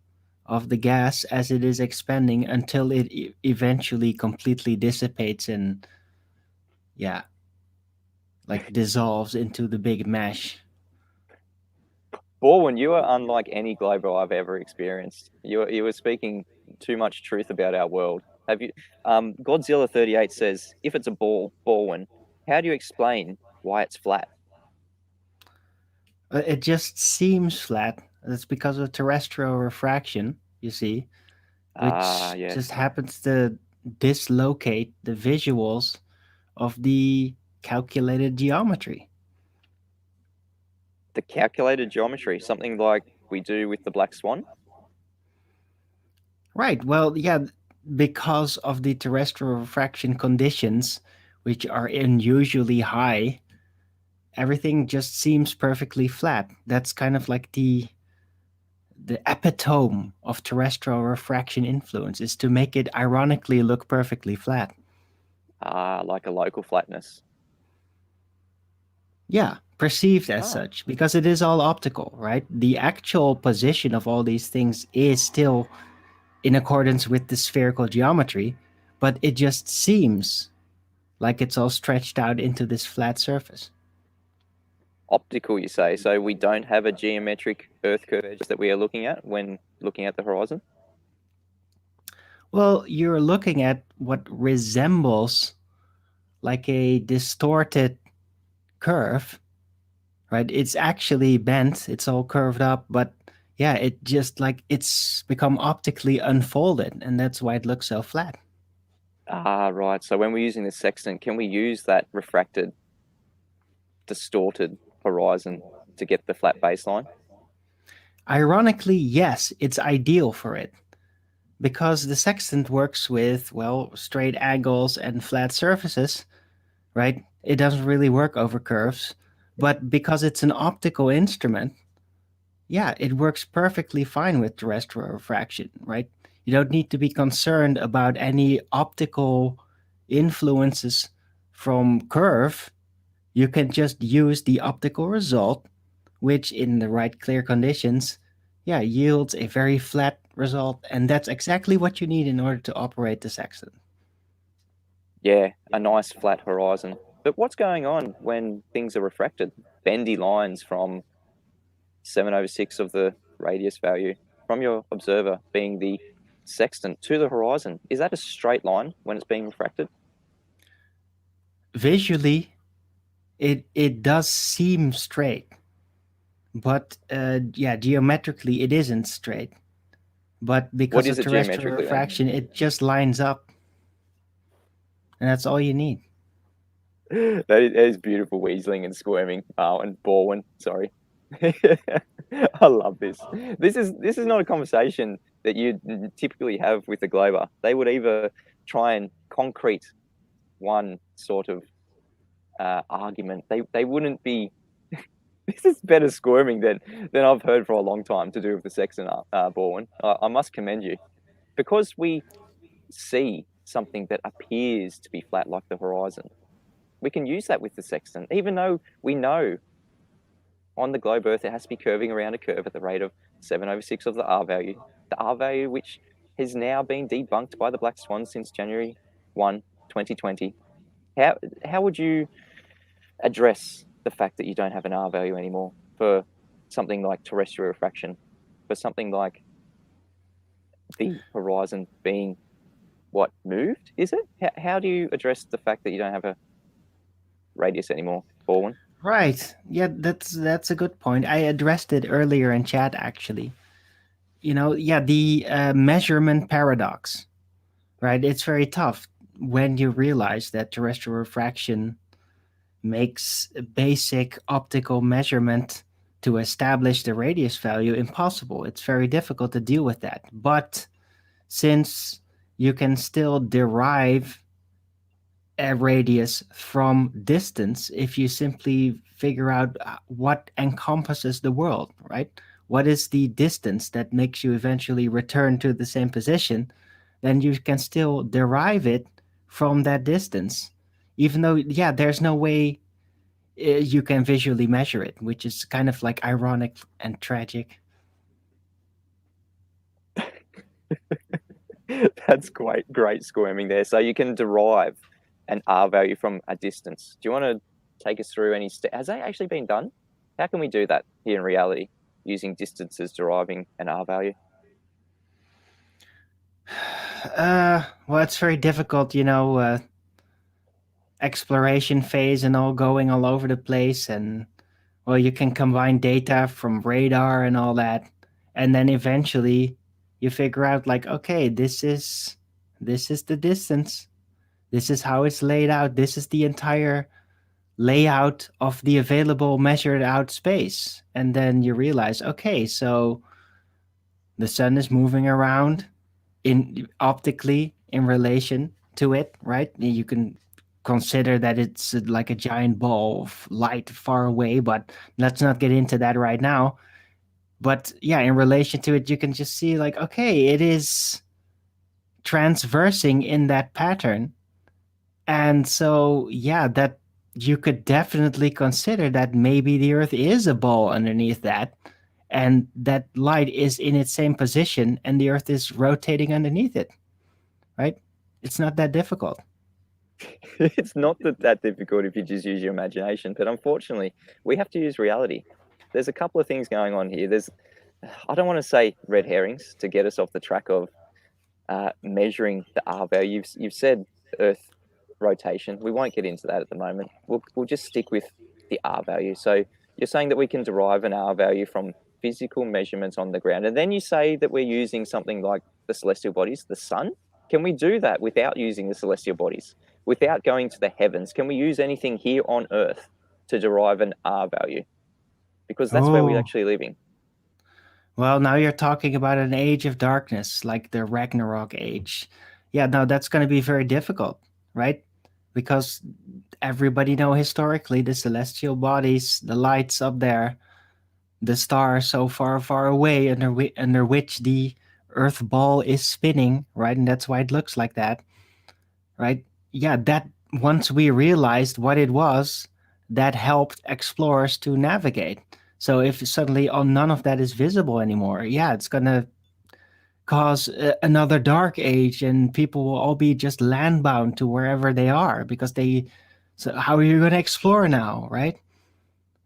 of the gas as it is expanding until it eventually completely dissipates and, yeah, like dissolves into the big mesh. Borwin, you are unlike any global I've ever experienced. You were speaking too much truth about our world. Have you? Godzilla 38 says, if it's a ball, Borwin, how do you explain why it's flat? It just seems flat. That's because of terrestrial refraction, you see, Ah, which just yes. happens to dislocate the visuals of the calculated geometry. The calculated geometry, something like we do with the black swan. Right. Well, yeah, because of the terrestrial refraction conditions, which are unusually high, everything just seems perfectly flat. That's kind of like the epitome of terrestrial refraction influence, is to make it ironically look perfectly flat. Ah, like a local flatness. Yeah, perceived as Ah, such, because it is all optical, right? The actual position of all these things is still in accordance with the spherical geometry, but it just seems like it's all stretched out into this flat surface. optical, you say. So we don't have a geometric Earth curve edge that we are looking at when looking at the horizon. Well, you're looking at what resembles like a distorted curve, right? It's actually bent, it's all curved up, but yeah, it just like it's become optically unfolded, and that's why it looks so flat. Ah, right. So when we're using the sextant, can we use that refracted, distorted horizon to get the flat baseline? Ironically, yes, it's ideal for it because the sextant works with, well, straight angles and flat surfaces, right? It doesn't really work over curves, but because it's an optical instrument, yeah, it works perfectly fine with terrestrial refraction, right? You don't need to be concerned about any optical influences from curve. You can just use the optical result, which in the right clear conditions, yeah, yields a very flat result. And that's exactly what you need in order to operate the sextant. Yeah, a nice flat horizon. But what's going on when things are refracted? Bendy lines from 7/6 of the radius value from your observer being the sextant to the horizon. Is that a straight line when it's being refracted? Visually, it does seem straight, but yeah, geometrically it isn't straight. But What because is of it terrestrial geometrically then? refraction, it just lines up, and that's all you need. That is beautiful weaseling and squirming. And Borwin, sorry. I love this. This is not a conversation that you typically have with a glober. They would either try and concrete one sort of argument. They wouldn't be. This is better squirming than I've heard for a long time to do with the sex and Borwin. I must commend you because we see something that appears to be flat like the horizon. We can use that with the sextant, even though we know on the globe Earth it has to be curving around a curve at the rate of 7/6 of the R value. The R value, which has now been debunked by the Black Swan since January 1, 2020. How would you address the fact that you don't have an R value anymore for something like terrestrial refraction, for something like the horizon being what moved? Is it? How do you address the fact that you don't have a radius anymore, Borwin? Right. Yeah, that's a good point. I addressed it earlier in chat actually. Yeah, the measurement paradox, right? It's very tough when you realize that terrestrial refraction makes a basic optical measurement to establish the radius value impossible. It's very difficult to deal with that. But since you can still derive a radius from distance if you simply figure out what encompasses the world, right? What is the distance that makes you eventually return to the same position? Then you can still derive it from that distance, even though, yeah, there's no way you can visually measure it, which is kind of like ironic and tragic. That's great squirming there. So you can derive an R value from a distance. Do you want to take us through any has that actually been done? How can we do that here in reality using distances deriving an R value? Well, it's very difficult, exploration phase and all going all over the place. And, well, you can combine data from radar and all that. And then eventually you figure out, like, okay, this is the distance. This is how it's laid out. This is the entire layout of the available measured out space. And then you realize, okay, so the sun is moving around in optically in relation to it, right? You can consider that it's like a giant ball of light far away, but let's not get into that right now. But yeah, in relation to it, you can just see, like, okay, it is transversing in that pattern. And so, yeah, that you could definitely consider that maybe the Earth is a ball underneath that, and that light is in its same position, and the Earth is rotating underneath it, right? It's not that difficult. It's not that difficult if you just use your imagination, but unfortunately, we have to use reality. There's a couple of things going on here. I don't want to say red herrings to get us off the track of measuring the R value. You've said Earth rotation. We won't get into that at the moment. We'll just stick with the R value. So you're saying that we can derive an R value from physical measurements on the ground, and then you say that we're using something like the celestial bodies, the sun. Can we do that without using the celestial bodies, without going to the heavens? Can we use anything here on Earth to derive an R value? Because that's where we're Oh, actually living. well, now you're talking about an age of darkness, like the Ragnarok age. Yeah, no, that's going to be very difficult, right? Because everybody know historically the celestial bodies, the lights up there, the stars so far, far away, under which the Earth ball is spinning, right? And that's why it looks like that, right? Yeah, that once we realized what it was, that helped explorers to navigate. So if suddenly, oh, none of that is visible anymore, yeah, it's gonna cause another dark age, and people will all be just landbound to wherever they are because they. So how are you going to explore now, right?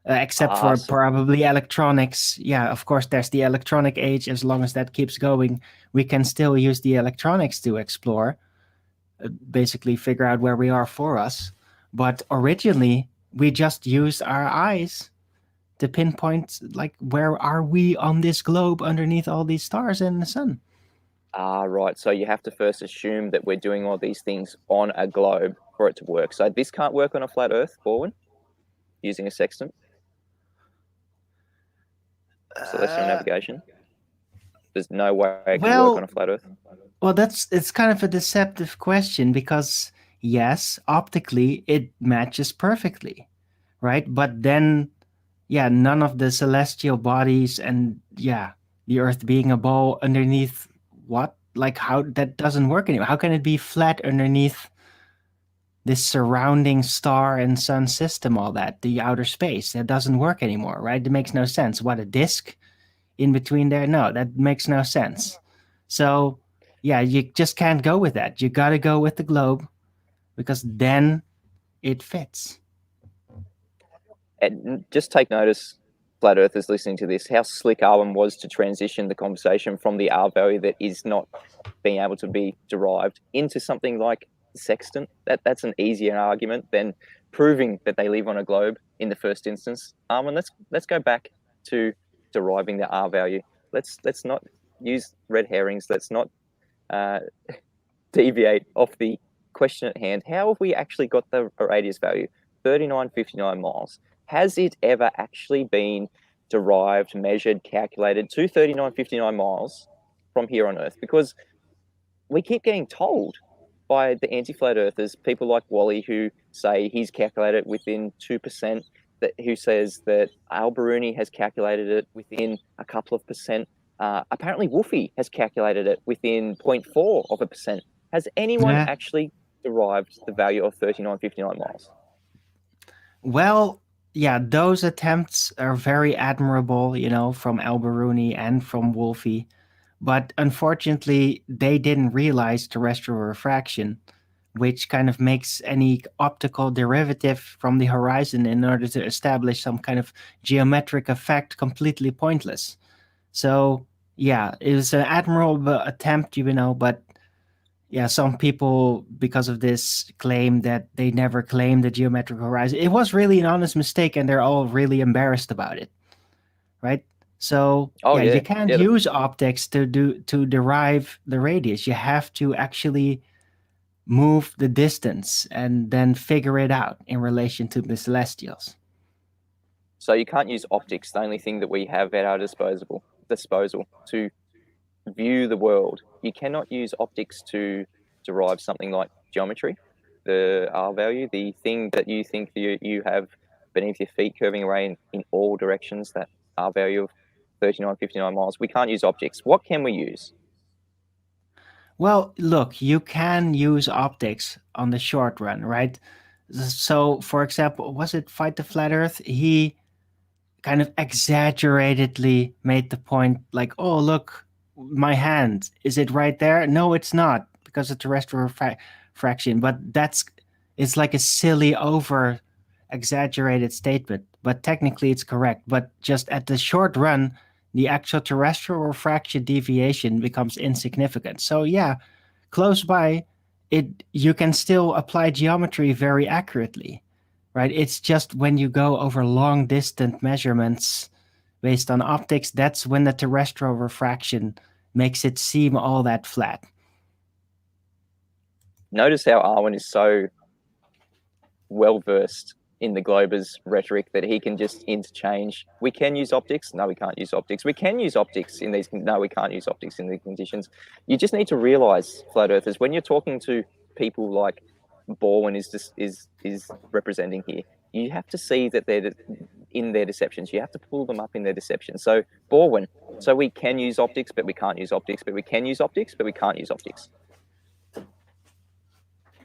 Except Ah, for so, probably electronics. Yeah, of course, there's the electronic age. As long as that keeps going, we can still use the electronics to explore, basically figure out where we are for us. But originally, we just used our eyes to pinpoint, like, where are we on this globe underneath all these stars and the sun. right. So you have to first assume that we're doing all these things on a globe for it to work. So this can't work on a flat Earth, Corwin, using a sextant, celestial navigation. There's no way it could work on Well, a flat Earth. well, it's kind of a deceptive question because yes, optically it matches perfectly, right? But then, yeah, none of the celestial bodies and, yeah, the Earth being a ball underneath what? Like, how that doesn't work anymore? How can it be flat underneath this surrounding star and sun system? All that, the outer space, that doesn't work anymore, right? It makes no sense. What, a disk in between there? No, that makes no sense. So, yeah, you just can't go with that. You got to go with the globe because then it fits. And just take notice, flat earthers listening to this, how slick Arwen was to transition the conversation from the R value that is not being able to be derived into something like sextant. That's an easier argument than proving that they live on a globe in the first instance. Arwen, let's go back to deriving the R value. Let's not use red herrings. Let's not uh, deviate off the question at hand. How have we actually got the radius value 3959 miles? Has it ever actually been derived, measured, calculated to 3959 miles from here on Earth? Because we keep getting told by the anti-flat earthers, people like Wally, who say he's calculated within 2%, who says that Al-Biruni has calculated it within a couple of percent. Apparently Wolfie has calculated it within 0.4%. Has anyone Yeah. actually derived the value of 3959 miles? Well, yeah, those attempts are very admirable, from Alberuni and from Wolfe. But unfortunately, they didn't realize terrestrial refraction, which kind of makes any optical derivative from the horizon in order to establish some kind of geometric effect completely pointless. So, yeah, it was an admirable attempt, but yeah, some people, because of this, claim that they never claimed the geometric horizon. It was really an honest mistake, and they're all really embarrassed about it, right? So Oh yeah, you yeah, can't yeah. use optics to derive the radius. You have to actually move the distance and then figure it out in relation to the celestials. So you can't use optics, the only thing that we have at our disposal to view the world. You cannot use optics to derive something like geometry, the R value, the thing that you think you have beneath your feet curving away in all directions, that R value of 3959 miles. We can't use optics. What can we use? Well, look, you can use optics on the short run, right? So, for example, was it Fight the Flat Earth? He kind of exaggeratedly made the point like, oh, look, my hand, is it right there? No, it's not because of terrestrial fraction. But it's like a silly, over exaggerated statement. But technically, it's correct. But just at the short run, the actual terrestrial refraction deviation becomes insignificant. So, yeah, close by, you can still apply geometry very accurately, right? It's just when you go over long distant measurements based on optics, that's when the terrestrial refraction makes it seem all that flat. Notice how Arwen is so well versed in the Glober's rhetoric that he can just interchange. We can use optics. No, we can't use optics. We can use optics in these. No, we can't use optics in these conditions. You just need to realize, flat earthers, when you're talking to people like Borwin is representing here, you have to see that they're in their deceptions. You have to pull them up in their deceptions. So Borwin, so we can use optics, but we can't use optics, but we can use optics, but we can't use optics.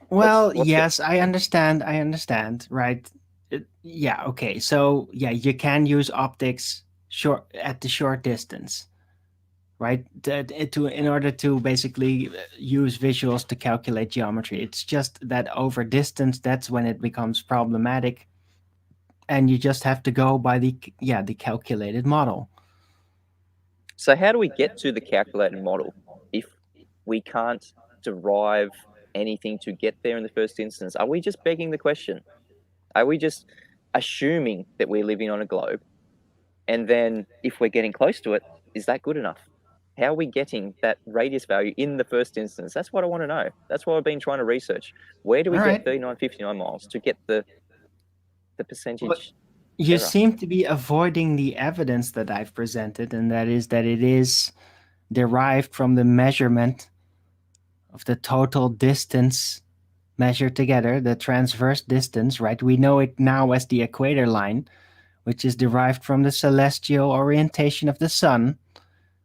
Well, yes, I understand. Right? Yeah, okay. So, yeah, you can use optics at the short distance, right? In order to basically use visuals to calculate geometry. It's just that over distance, that's when it becomes problematic, and you just have to go by the calculated model. So how do we get to the calculated model if we can't derive anything to get there in the first instance? Are we just begging the question? Are we just assuming that we're living on a globe? And then if we're getting close to it, is that good enough? How are we getting that radius value in the first instance? That's what I want to know. That's what I've been trying to research. Where do we get 3959 miles to get the percentage? You error? seem to be avoiding the evidence that I've presented, and that is that it is derived from the measurement of the total distance measured together, the transverse distance, right? We know it now as the equator line, which is derived from the celestial orientation of the sun,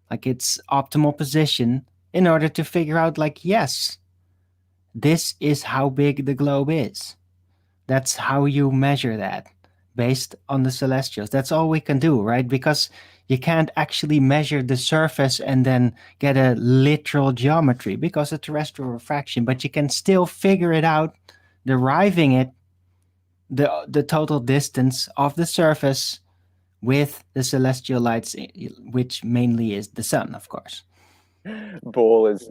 like its optimal position, in order to figure out, like, yes, this is how big the globe is. That's how you measure that based on the celestials. That's all we can do, right? Because you can't actually measure the surface and then get a literal geometry because of terrestrial refraction, but you can still figure it out, deriving it, the total distance of the surface with the celestial lights, which mainly is the sun, of course. Borwin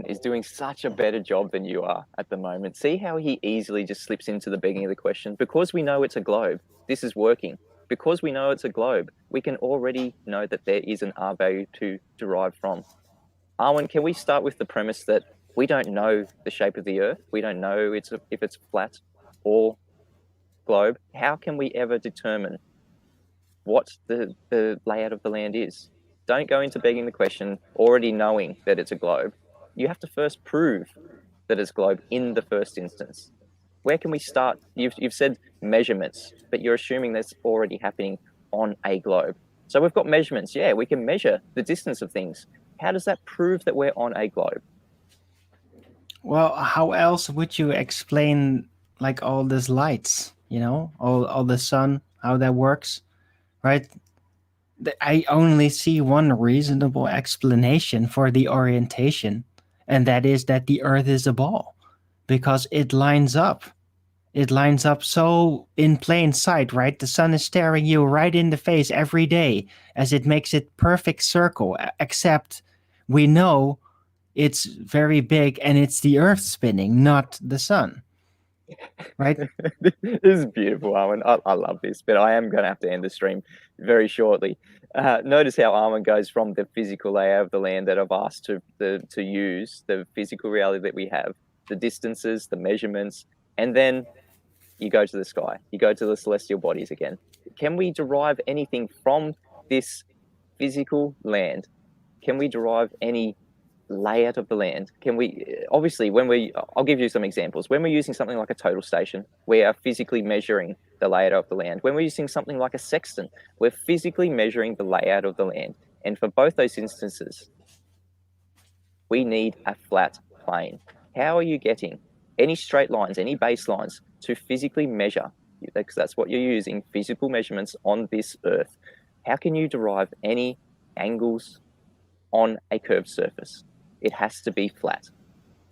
is doing such a better job than you are at the moment. See how he easily just slips into the begging of the question? Because we know it's a globe, this is working. Because we know it's a globe, we can already know that there is an R value to derive from. Arwen, can we start with the premise that we don't know the shape of the Earth? We don't know if it's flat or globe. How can we ever determine what the layout of the land is? Don't go into begging the question already knowing that it's a globe. You have to first prove that it's a globe in the first instance. Where can we start? You've said measurements, but you're assuming that's already happening on a globe. So we've got measurements. Yeah, we can measure the distance of things. How does that prove that we're on a globe? Well, how else would you explain like all these lights? All the sun, how that works, right? I only see one reasonable explanation for the orientation, and that is that the Earth is a ball because it lines up. It lines up so in plain sight, right? The sun is staring you right in the face every day as it makes it perfect circle, except we know it's very big and it's the Earth spinning, not the sun, right? This is beautiful, Armin. I love this, but I am going to have to end the stream very shortly. Notice how Armin goes from the physical layout of the land that I've asked to use, the physical reality that we have, the distances, the measurements, and then you go to the sky. You go to the celestial bodies again. Can we derive anything from this physical land? Can we derive any layout of the land? Can we, obviously, I'll give you some examples. When we're using something like a total station, we are physically measuring the layout of the land. When we're using something like a sextant, we're physically measuring the layout of the land. And for both those instances, we need a flat plane. How are you getting any straight lines, any baselines to physically measure? Because that's what you're using, physical measurements on this Earth. How can you derive any angles on a curved surface? It has to be flat.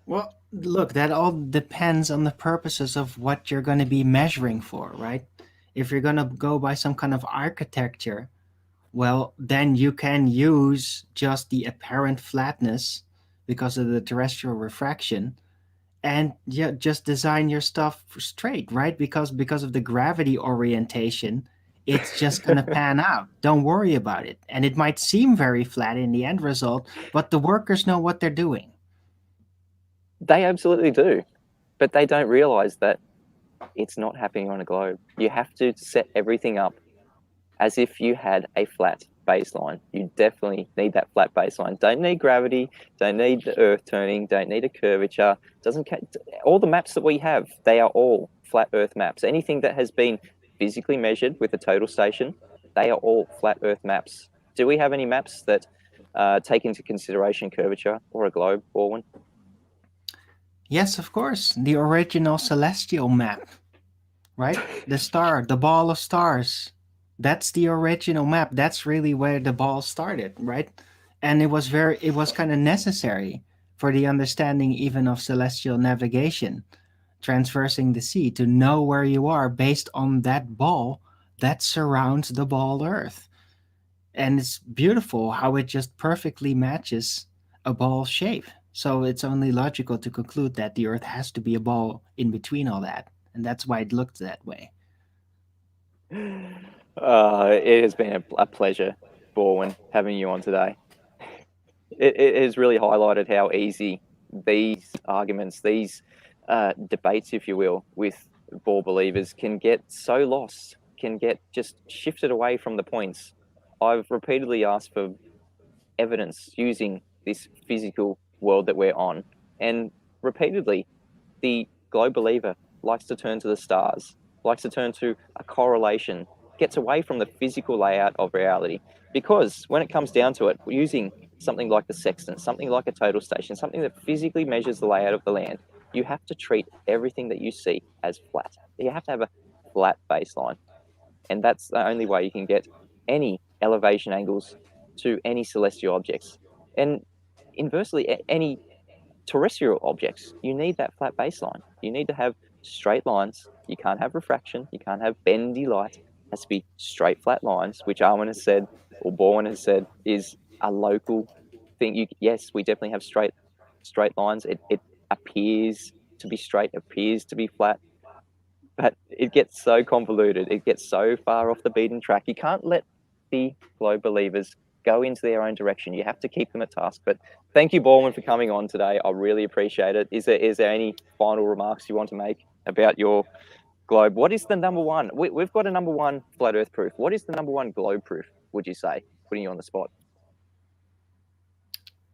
Well, look, that all depends on the purposes of what you're going to be measuring for, right? If you're going to go by some kind of architecture, well, then you can use just the apparent flatness because of the terrestrial refraction and yeah, just design your stuff straight, right? Because of the gravity orientation, it's just going to pan out. Don't worry about it. And it might seem very flat in the end result, but the workers know what they're doing. They absolutely do, but they don't realize that it's not happening on a globe. You have to set everything up as if you had a flat baseline. You definitely need that flat baseline. Don't need gravity, don't need the Earth turning, don't need a curvature. Doesn't all the maps that we have, they are all flat Earth maps. Anything that has been physically measured with a total station, they are all flat Earth maps. Do we have any maps that take into consideration curvature or a globe, Borwin? Yes, of course. The original celestial map, right? The star, the ball of stars. That's the original map. That's really where the ball started, right? And it was kind of necessary for the understanding even of celestial navigation, transversing the sea to know where you are based on that ball that surrounds the ball Earth. And it's beautiful how it just perfectly matches a ball shape. So it's only logical to conclude that the Earth has to be a ball in between all that, and that's why it looked that way. It has been a pleasure, Borwin, having you on today. It has really highlighted how easy these arguments, these debates, if you will, with ball believers can get so lost, can get just shifted away from the points. I've repeatedly asked for evidence using this physical world that we're on, and repeatedly, the globe believer likes to turn to the stars, likes to turn to a correlation, gets away from the physical layout of reality. Because when it comes down to it, using something like the sextant, something like a total station, something that physically measures the layout of the land, you have to treat everything that you see as flat. You have to have a flat baseline. And that's the only way you can get any elevation angles to any celestial objects. And inversely, any terrestrial objects, you need that flat baseline. You need to have straight lines. You can't have refraction. You can't have bendy light. It has to be straight, flat lines, which Armin has said, or Bourne has said, is a local thing. Yes, we definitely have straight lines. It appears to be straight, appears to be flat, but it gets so convoluted. It gets so far off the beaten track. You can't let the globe believers go into their own direction. You have to keep them at task. But thank you, Borman, for coming on today. I really appreciate it. Is there any final remarks you want to make about your globe? What is the number one? We've got a number one flat Earth proof. What is the number one globe proof, would you say, putting you on the spot?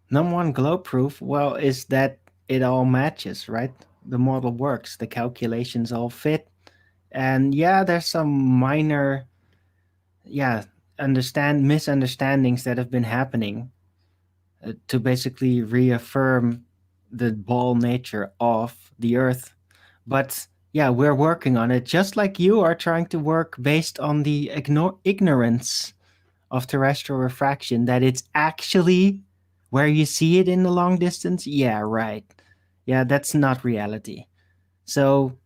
Number one globe proof, well, is that it all matches, right? The model works, the calculations all fit. And yeah, there's some minor, yeah, misunderstandings that have been happening to basically reaffirm the ball nature of the Earth. But yeah, we're working on it, just like you are trying to work based on the ignorance of terrestrial refraction, that it's actually where you see it in the long distance. Yeah, right. Yeah, that's not reality. So,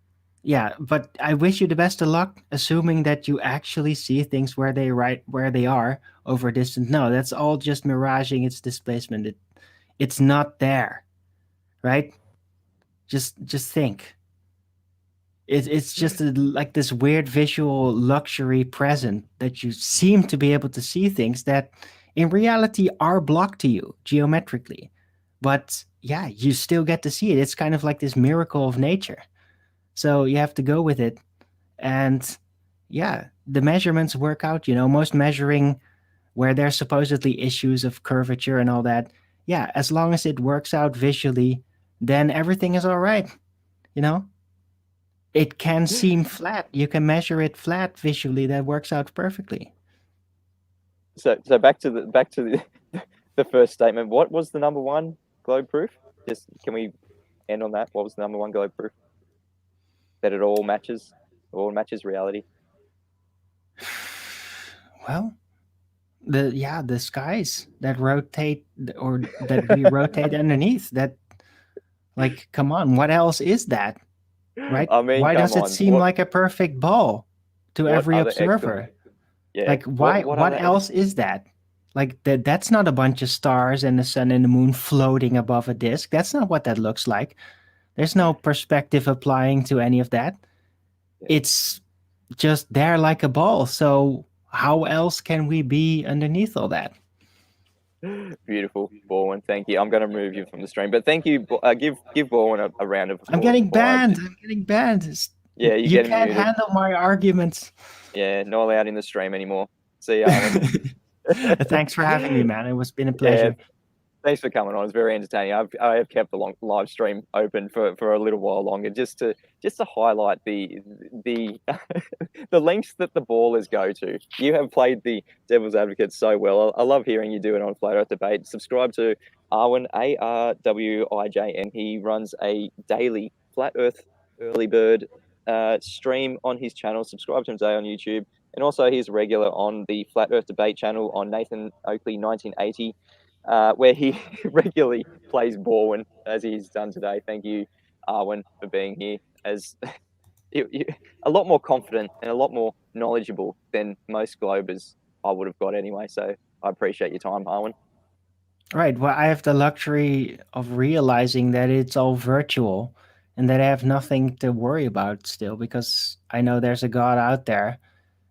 yeah, but I wish you the best of luck, assuming that you actually see things where they are over a distance. No, that's all just miraging its displacement. It's not there, right? Just think. It's just like this weird visual luxury present that you seem to be able to see things that in reality are blocked to you geometrically. But yeah, you still get to see it. It's kind of like this miracle of nature. So you have to go with it. And yeah, the measurements work out. Most measuring where there's supposedly issues of curvature and all that, yeah, as long as it works out visually, then everything is all right. You know, it can seem flat. You can measure it flat visually. That works out perfectly. So back to the the first statement. What was the number one globe proof? Just can we end on that? What was the number one globe proof? That it all matches reality. Well, the skies that rotate, or that we rotate underneath. That, like, come on, what else is that? Right? I mean, Why come does it on. seem like a perfect ball to What every other extra? observer? Yeah. Like, why? What What other? else is that? Like, that's not a bunch of stars and the sun and the moon floating above a disk. That's not what that looks like. There's no perspective applying to any of that. Yeah. It's just there like a ball. So how else can we be underneath all that? Beautiful, Borwin. Thank you. I'm going to remove you from the stream, but thank you. Give Borwin a round of I'm applause getting before I. banned. I'm getting banned. Yeah, you're You getting can't muted. handle my arguments. Yeah, not allowed in the stream anymore. See you, Arwen. Thanks for having me, man. It's been a Yeah, pleasure. thanks for coming on. It's very entertaining. I have kept the live stream open for a little while longer, just to highlight the the lengths that the ballers go to. You have played the devil's advocate so well. I love hearing you do it on Flat Earth Debate. Subscribe to Arwin, ARWIJN. He runs a daily Flat Earth early bird stream on his channel. Subscribe to him today on YouTube. And also he's regular on the Flat Earth Debate channel on Nathan Oakley 1980. Where he regularly plays Borwin, as he's done today. Thank you, Arwen, for being here. As a lot more confident and a lot more knowledgeable than most Globers I would have got anyway. So I appreciate your time, Arwen. Right. Well, I have the luxury of realizing that it's all virtual and that I have nothing to worry about still, because I know there's a God out there.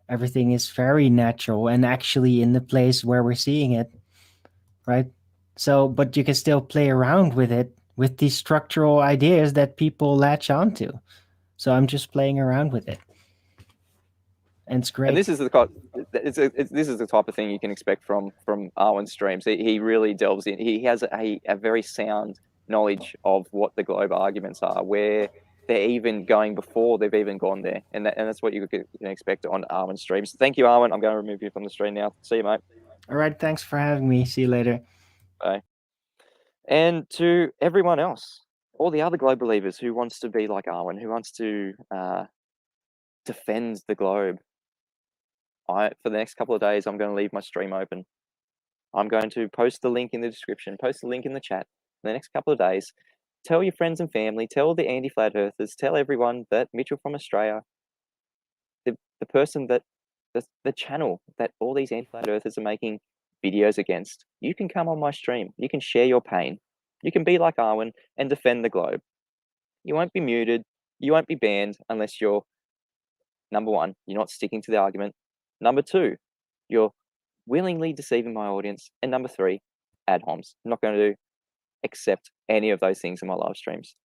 Everything is very natural and actually in the place where we're seeing it. Right. So, but you can still play around with it, with these structural ideas that people latch onto. So I'm just playing around with it. And it's great. And this is the this is the type of thing you can expect from Arwen's streams. He really delves in. He has a very sound knowledge of what the globe arguments are, where they're even going before they've even gone there, and that's what you can expect on Arwen's streams. Thank you, Arwen. I'm going to remove you from the stream now. See you, mate. All right. Thanks for having me. See you later. Bye. And to everyone else, all the other globe believers who wants to be like Arwen, who wants to defend the globe, for the next couple of days, I'm going to leave my stream open. I'm going to post the link in the description, post the link in the chat. For the next couple of days, tell your friends and family, tell the anti-flat earthers, tell everyone that Mitchell from Australia, the person that the channel that all these anti-flat earthers are making videos against, you can come on my stream. You can share your pain. You can be like Arwen and defend the globe. You won't be muted. You won't be banned unless you're, number one, you're not sticking to the argument. Number two, you're willingly deceiving my audience. And number three, ad homs. I'm not going to accept any of those things in my live streams.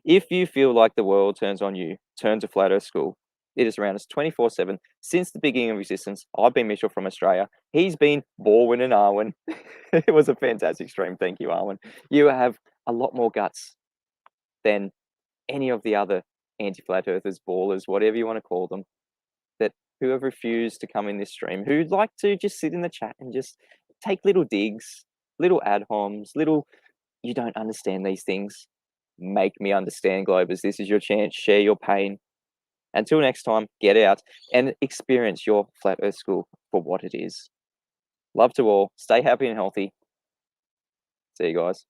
If you feel like the world turns on you, turn to Flat Earth School. It is around us 24/7 since the beginning of existence. I've been Mitchell from Australia. He's been Borwin and Arwen. It was a fantastic stream. Thank you, Arwen. You have a lot more guts than any of the other anti-flat earthers, ballers, whatever you want to call them, that who have refused to come in this stream, who like to just sit in the chat and just take little digs, little ad homs, little, you don't understand these things. make me understand, Globers. This is your chance. Share your pain. Until next time, get out and experience your Flat Earth School for what it is. Love to all. Stay happy and healthy. See you guys.